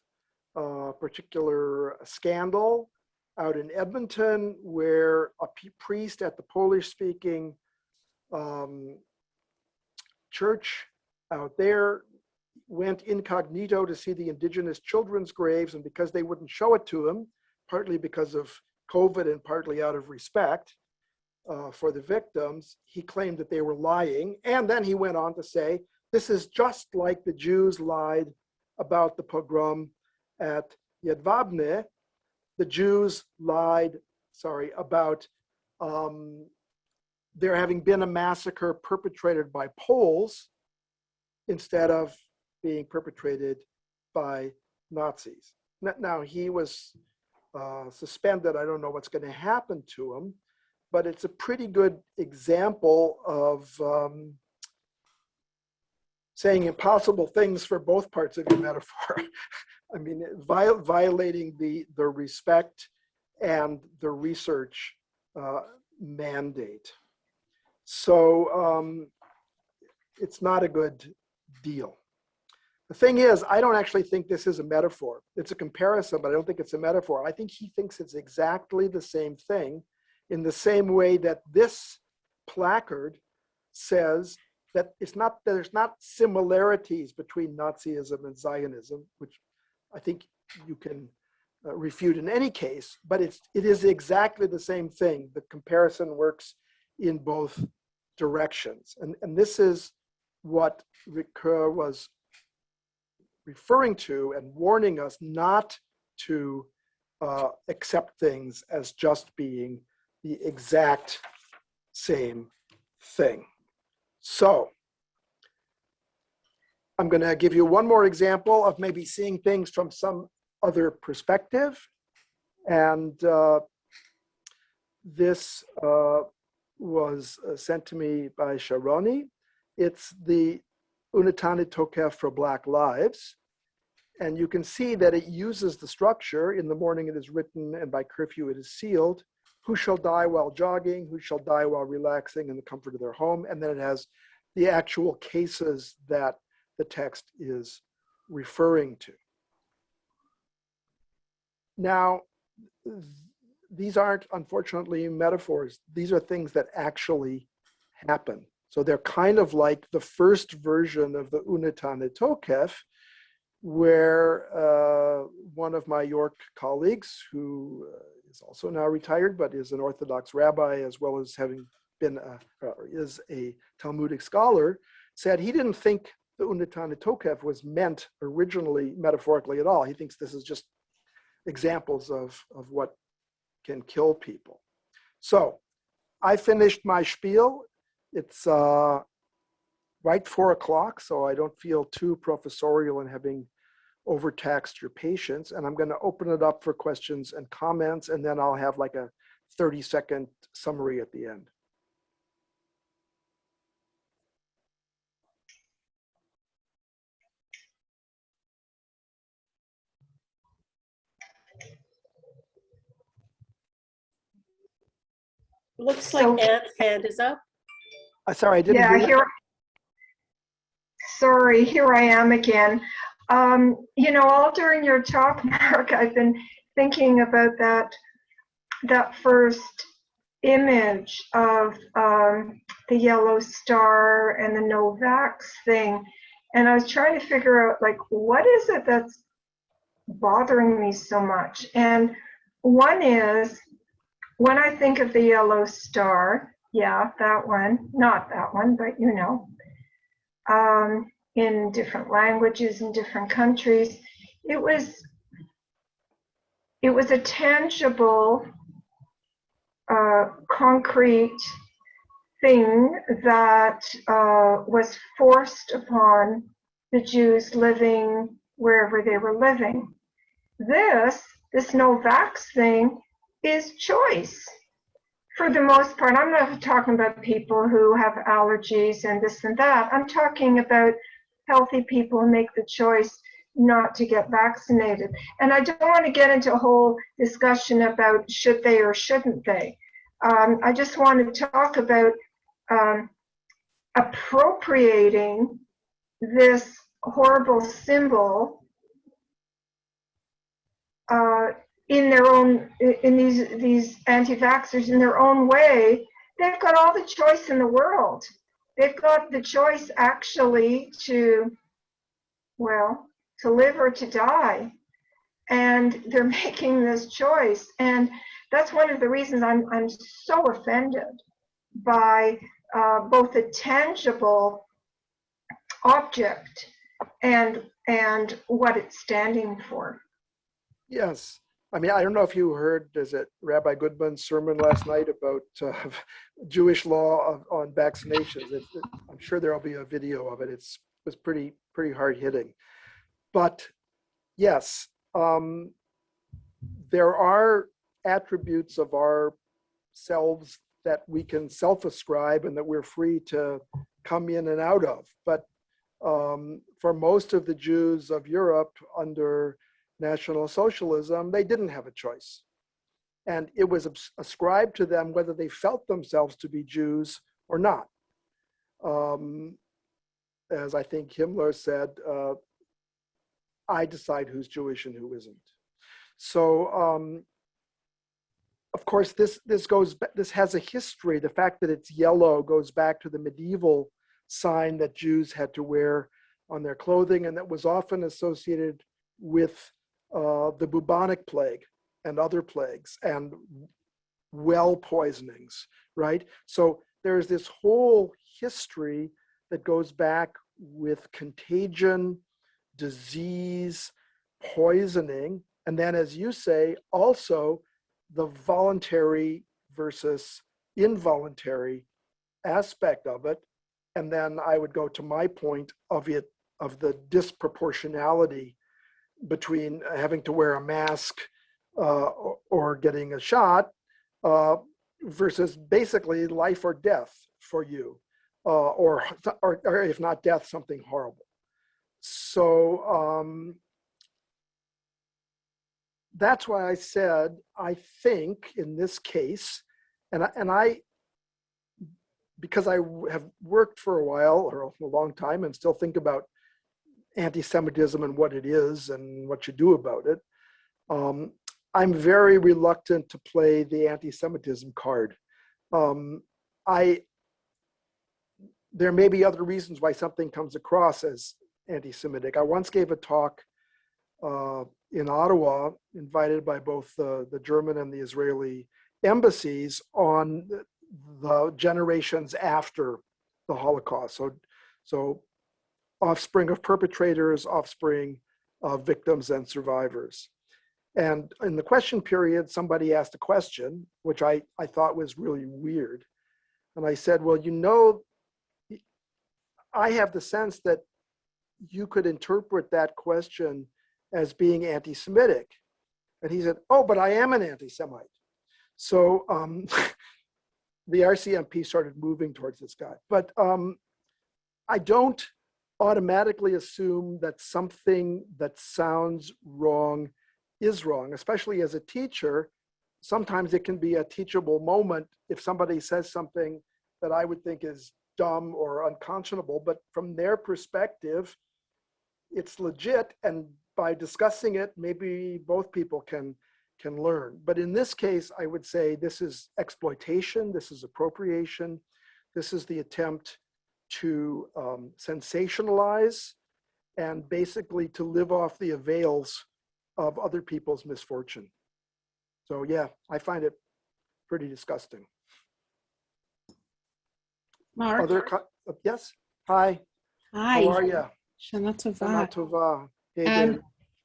[SPEAKER 2] particular scandal out in Edmonton, where a priest at the Polish-speaking church out there went incognito to see the Indigenous children's graves, and because they wouldn't show it to him, partly because of COVID and partly out of respect for the victims, he claimed that they were lying. And then he went on to say, this is just like the Jews lied about the pogrom at Jedwabne. The Jews lied, about there having been a massacre perpetrated by Poles instead of being perpetrated by Nazis. Now, he was suspended. I don't know what's going to happen to him, but it's a pretty good example of saying impossible things for both parts of your metaphor. I mean, violating the respect and the research mandate. So it's not a good deal. The thing is, I don't actually think this is a metaphor. It's a comparison, but I don't think it's a metaphor. I think he thinks it's exactly the same thing, in the same way that this placard says that there's not similarities between Nazism and Zionism, which I think you can refute in any case, but it is exactly the same thing. The comparison works in both directions. And this is what Ricoeur was referring to and warning us not to accept things as just being the exact same thing. So I'm going to give you one more example of maybe seeing things from some other perspective. And this was sent to me by Sharoni. It's the Untitled Chapter for Black Lives. And you can see that it uses the structure. In the morning it is written, and by curfew it is sealed. Who shall die while jogging? Who shall die while relaxing in the comfort of their home? And then it has the actual cases that the text is referring to. Now, these aren't, unfortunately, metaphors. These are things that actually happen. So they're kind of like the first version of the Untitled Chapter, where one of my York colleagues, who is also now retired, but is an Orthodox rabbi, as well as having been is a Talmudic scholar, said he didn't think the Untitled Chapter was meant originally metaphorically at all. He thinks this is just examples of what can kill people. So I finished my spiel. It's right 4 o'clock, so I don't feel too professorial in having overtaxed your patience. And I'm going to open it up for questions and comments, and then I'll have like a 30-second summary at the end.
[SPEAKER 4] Looks
[SPEAKER 3] So-
[SPEAKER 4] like Anne's hand is up.
[SPEAKER 2] Sorry, I didn't
[SPEAKER 3] Yeah,
[SPEAKER 2] hear.
[SPEAKER 3] sorry, here I am again. You know, all during your talk, Mark, I've been thinking about that first image of the yellow star and the no vax thing. And I was trying to figure out, like, what is it that's bothering me so much? And one is, when I think of the yellow star, yeah, that one, not that one, but you know, in different languages in different countries, it was a tangible, concrete thing that was forced upon the Jews living wherever they were living. This no vax thing is choice. For the most part, I'm not talking about people who have allergies and this and that. I'm talking about healthy people who make the choice not to get vaccinated. And I don't want to get into a whole discussion about should they or shouldn't they. I just want to talk about appropriating this horrible symbol in their own, in these anti-vaxxers in their own way. They've got all the choice in the world. They've got the choice actually to, well, to live or to die. And they're making this choice. And that's one of the reasons I'm so offended by both the tangible object and what it's standing for.
[SPEAKER 2] Yes. I mean, I don't know if you heard, is it Rabbi Goodman's sermon last night about Jewish law on vaccinations. I'm sure there'll be a video of it. It was pretty hard hitting. But yes, there are attributes of ourselves that we can self-ascribe and that we're free to come in and out of. But for most of the Jews of Europe under National Socialism, they didn't have a choice. And it was ascribed to them whether they felt themselves to be Jews or not. As I think Himmler said, I decide who's Jewish and who isn't. So, of course, this has a history. The fact that it's yellow goes back to the medieval sign that Jews had to wear on their clothing, and that was often associated with the bubonic plague and other plagues and well poisonings, right? So there's this whole history that goes back with contagion, disease, poisoning, and then, as you say, also the voluntary versus involuntary aspect of it. And then I would go to my point of the disproportionality between having to wear a mask or getting a shot versus basically life or death for you, or if not death, something horrible. So that's why I said, I think in this case, and I, because I have worked for a while or a long time and still think about anti-Semitism and what it is and what you do about it, I'm very reluctant to play the anti-Semitism card. There may be other reasons why something comes across as anti-Semitic. I once gave a talk in Ottawa, invited by both the German and the Israeli embassies, on the generations after the Holocaust. So offspring of perpetrators, offspring of victims and survivors. And in the question period, somebody asked a question, which I thought was really weird. And I said, well, you know, I have the sense that you could interpret that question as being anti-Semitic. And he said, oh, but I am an anti-Semite. So the RCMP started moving towards this guy. But I don't automatically assume that something that sounds wrong is wrong, especially as a teacher. sometimes it can be a teachable moment if somebody says something that I would think is dumb or unconscionable, but from their perspective, it's legit. And by discussing it, maybe both people can learn. But in this case, I would say this is exploitation, this is appropriation, this is the attempt to sensationalize and basically to live off the avails of other people's misfortune. So yeah, I find it pretty disgusting.
[SPEAKER 4] Mark.
[SPEAKER 2] Yes, hi.
[SPEAKER 4] Hi.
[SPEAKER 2] How are you?
[SPEAKER 4] Shana Tova.
[SPEAKER 2] Shana Tova. Hey, Dave.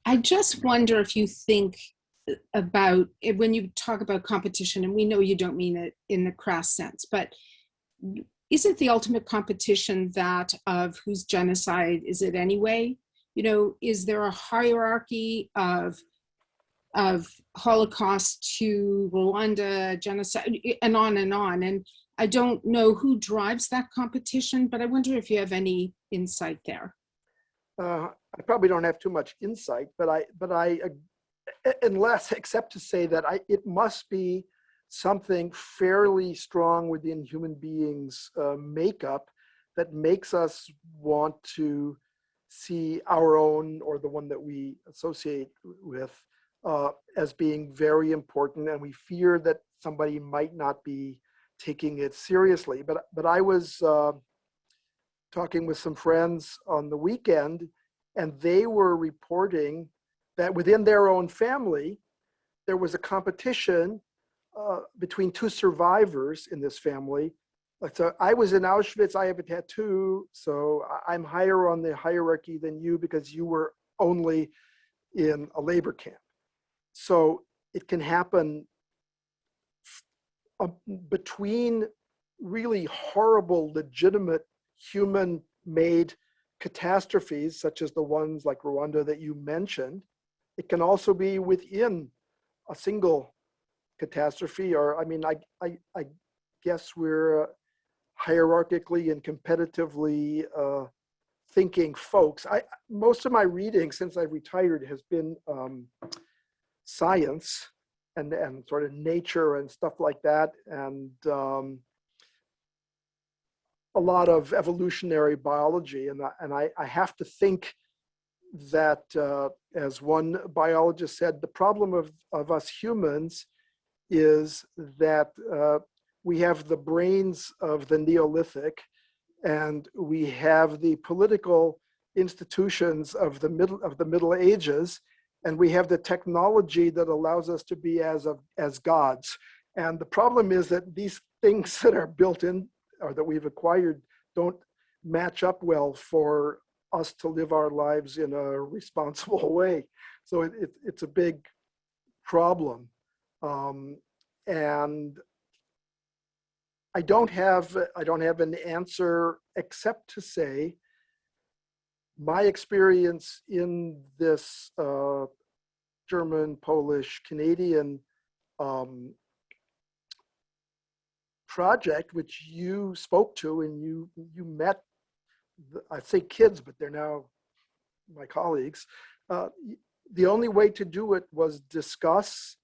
[SPEAKER 4] I just wonder if you think about it when you talk about competition, and we know you don't mean it in the crass sense, but isn't the ultimate competition that of whose genocide is it anyway? You know, is there a hierarchy of Holocaust to Rwanda genocide and on and on? And I don't know who drives that competition, but I wonder if you have any insight there.
[SPEAKER 2] I probably don't have too much insight, but I unless except to say that it must be something fairly strong within human beings' makeup that makes us want to see our own or the one that we associate with as being very important, and we fear that somebody might not be taking it seriously. But I was talking with some friends on the weekend, and they were reporting that within their own family, there was a competition between two survivors in this family. So I was in Auschwitz, I have a tattoo, so I'm higher on the hierarchy than you because you were only in a labor camp. So it can happen between really horrible, legitimate, human-made catastrophes, such as the ones like Rwanda that you mentioned. It can also be within a single catastrophe, or I mean, I guess we're hierarchically and competitively thinking folks. Most of my reading since I retired has been science and sort of nature and stuff like that, and a lot of evolutionary biology, and I have to think that, as one biologist said, the problem of us humans is that we have the brains of the Neolithic, and we have the political institutions of the Middle Ages, and we have the technology that allows us to be as gods. And the problem is that these things that are built in or that we've acquired don't match up well for us to live our lives in a responsible way. So it's a big problem. And I don't have an answer except to say my experience in this German, Polish, Canadian project, which you spoke to and you met, I say kids, but they're now my colleagues. The only way to do it was discuss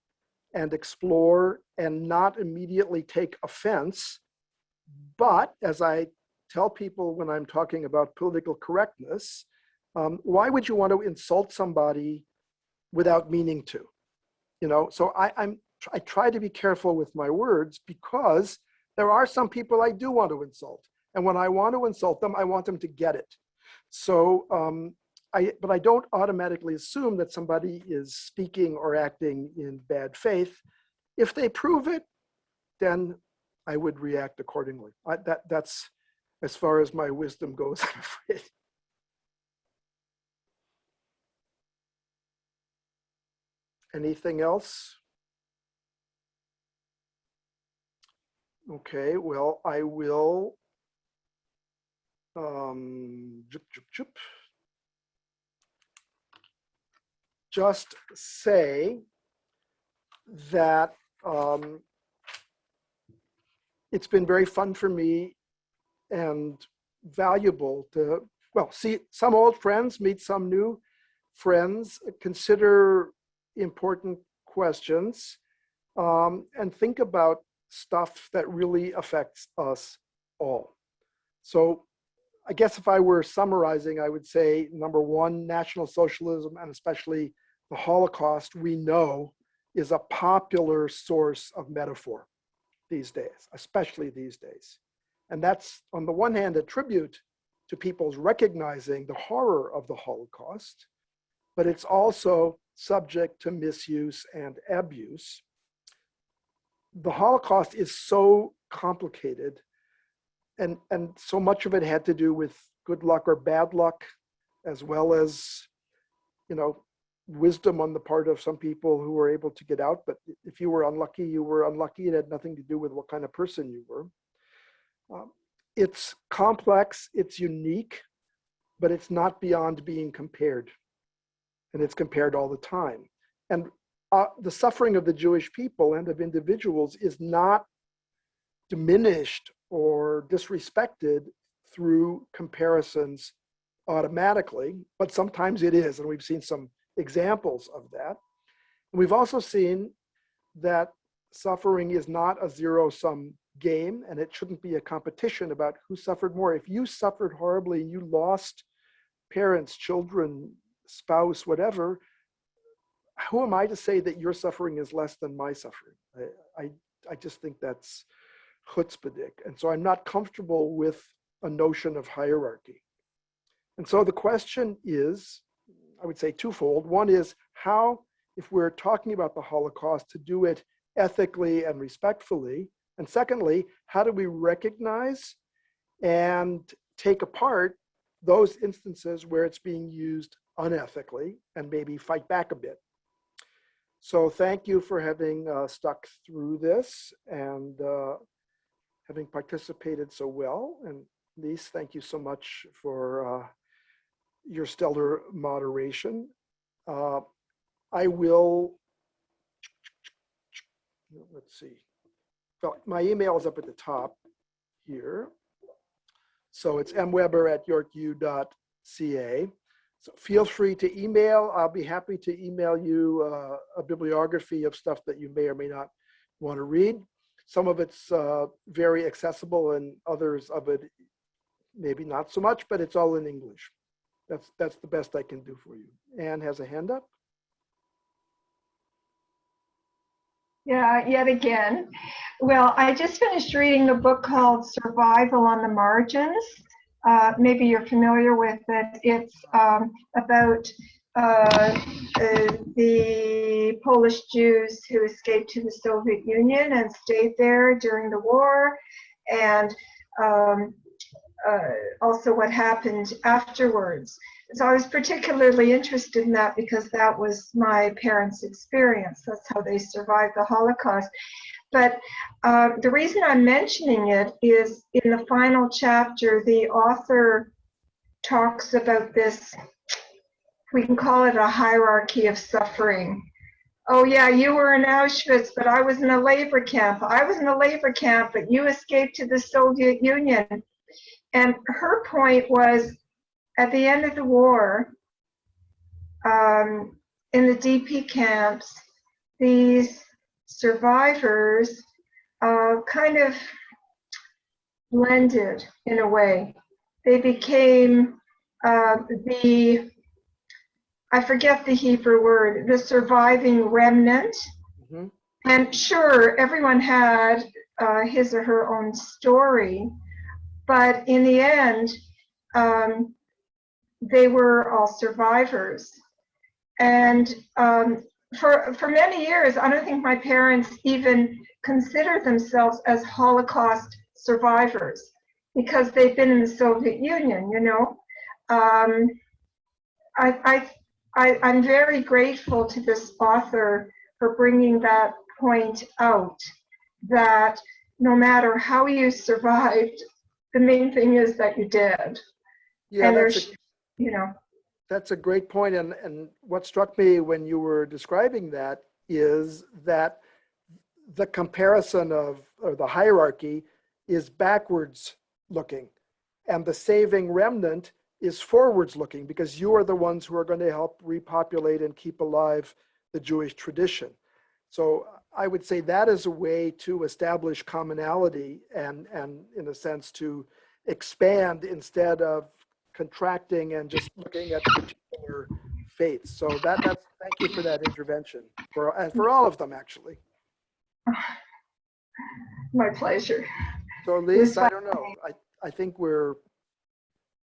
[SPEAKER 2] and explore and not immediately take offense. But as I tell people when I'm talking about political correctness, why would you want to insult somebody without meaning to? You know, so I try to be careful with my words because there are some people I do want to insult. And when I want to insult them, I want them to get it. So, but I don't automatically assume that somebody is speaking or acting in bad faith. If they prove it, then I would react accordingly. That's as far as my wisdom goes, I'm afraid. Anything else? Okay, well, I will just say that it's been very fun for me and valuable to, well, see some old friends, meet some new friends, consider important questions. and think about stuff that really affects us all. So I guess if I were summarizing, I would say, number one, National Socialism, and especially the Holocaust, we know is a popular source of metaphor these days, especially these days. And that's, on the one hand, a tribute to people's recognizing the horror of the Holocaust, but it's also subject to misuse and abuse. The Holocaust is so complicated, and so much of it had to do with good luck or bad luck, as well as, wisdom on the part of some people who were able to get out. But if you were unlucky, you were unlucky. It had nothing to do with what kind of person you were. It's complex, it's unique, but it's not beyond being compared. And it's compared all the time. And the suffering of the Jewish people and of individuals is not diminished or disrespected through comparisons automatically, but sometimes it is. And we've seen some examples of that. And we've also seen that suffering is not a zero-sum game, and it shouldn't be a competition about who suffered more. If you suffered horribly and you lost parents, children, spouse, whatever, who am I to say that your suffering is less than my suffering? I just think that's chutzpahdik. And so I'm not comfortable with a notion of hierarchy. And so the question is, I would say twofold. One is how, if we're talking about the Holocaust, to do it ethically and respectfully. And secondly, how do we recognize and take apart those instances where it's being used unethically and maybe fight back a bit? So thank you for having stuck through this and having participated so well. And Lise, thank you so much for your stellar moderation. I will, let's see. Well, my email is up at the top here. So it's mweber@yorku.ca. So feel free to email. I'll be happy to email you a bibliography of stuff that you may or may not want to read. Some of it's very accessible and others of it maybe not so much, but it's all in English. That's the best I can do for you. Anne has a hand up.
[SPEAKER 3] Yeah, yet again. Well, I just finished reading a book called Survival on the Margins. Maybe you're familiar with it. It's about the Polish Jews who escaped to the Soviet Union and stayed there during the war, and also what happened afterwards. So I was particularly interested in that because that was my parents' experience. That's how they survived the Holocaust. But the reason I'm mentioning it is in the final chapter, the author talks about this, we can call it a hierarchy of suffering. Oh yeah, you were in Auschwitz, but I was in a labor camp. I was in a labor camp, but you escaped to the Soviet Union. And her point was, at the end of the war, in the DP camps, these survivors kind of blended in a way. They became I forget the Hebrew word, the surviving remnant. Mm-hmm. And sure, everyone had his or her own story, but in the end, they were all survivors. And for many years, I don't think my parents even considered themselves as Holocaust survivors because they've been in the Soviet Union, you know. I'm very grateful to this author for bringing that point out, that no matter how you survived, the main thing is that you did.
[SPEAKER 2] Yeah,
[SPEAKER 3] and there's, you know.
[SPEAKER 2] That's a great point. And what struck me when you were describing that is that the comparison of, or the hierarchy is backwards looking, and the saving remnant is forwards looking, because you are the ones who are going to help repopulate and keep alive the Jewish tradition. So I would say that is a way to establish commonality and in a sense to expand instead of contracting and just looking at particular faiths. So that's thank you for that intervention for all of them actually.
[SPEAKER 3] My pleasure.
[SPEAKER 2] So Lise, I don't know. I think we're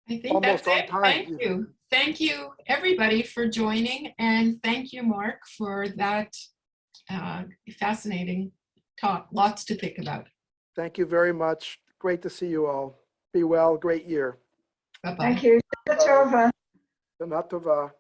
[SPEAKER 1] I think
[SPEAKER 2] almost
[SPEAKER 1] that's
[SPEAKER 2] on
[SPEAKER 1] it.
[SPEAKER 2] time.
[SPEAKER 1] Thank you. Thank you, everybody, for joining. And thank you, Mark, for that fascinating talk. Lots to think about.
[SPEAKER 2] Thank you very much. Great to see you all. Be well. Great year.
[SPEAKER 1] Bye-bye.
[SPEAKER 3] Thank you. Shana Tova.
[SPEAKER 2] Shana Tova.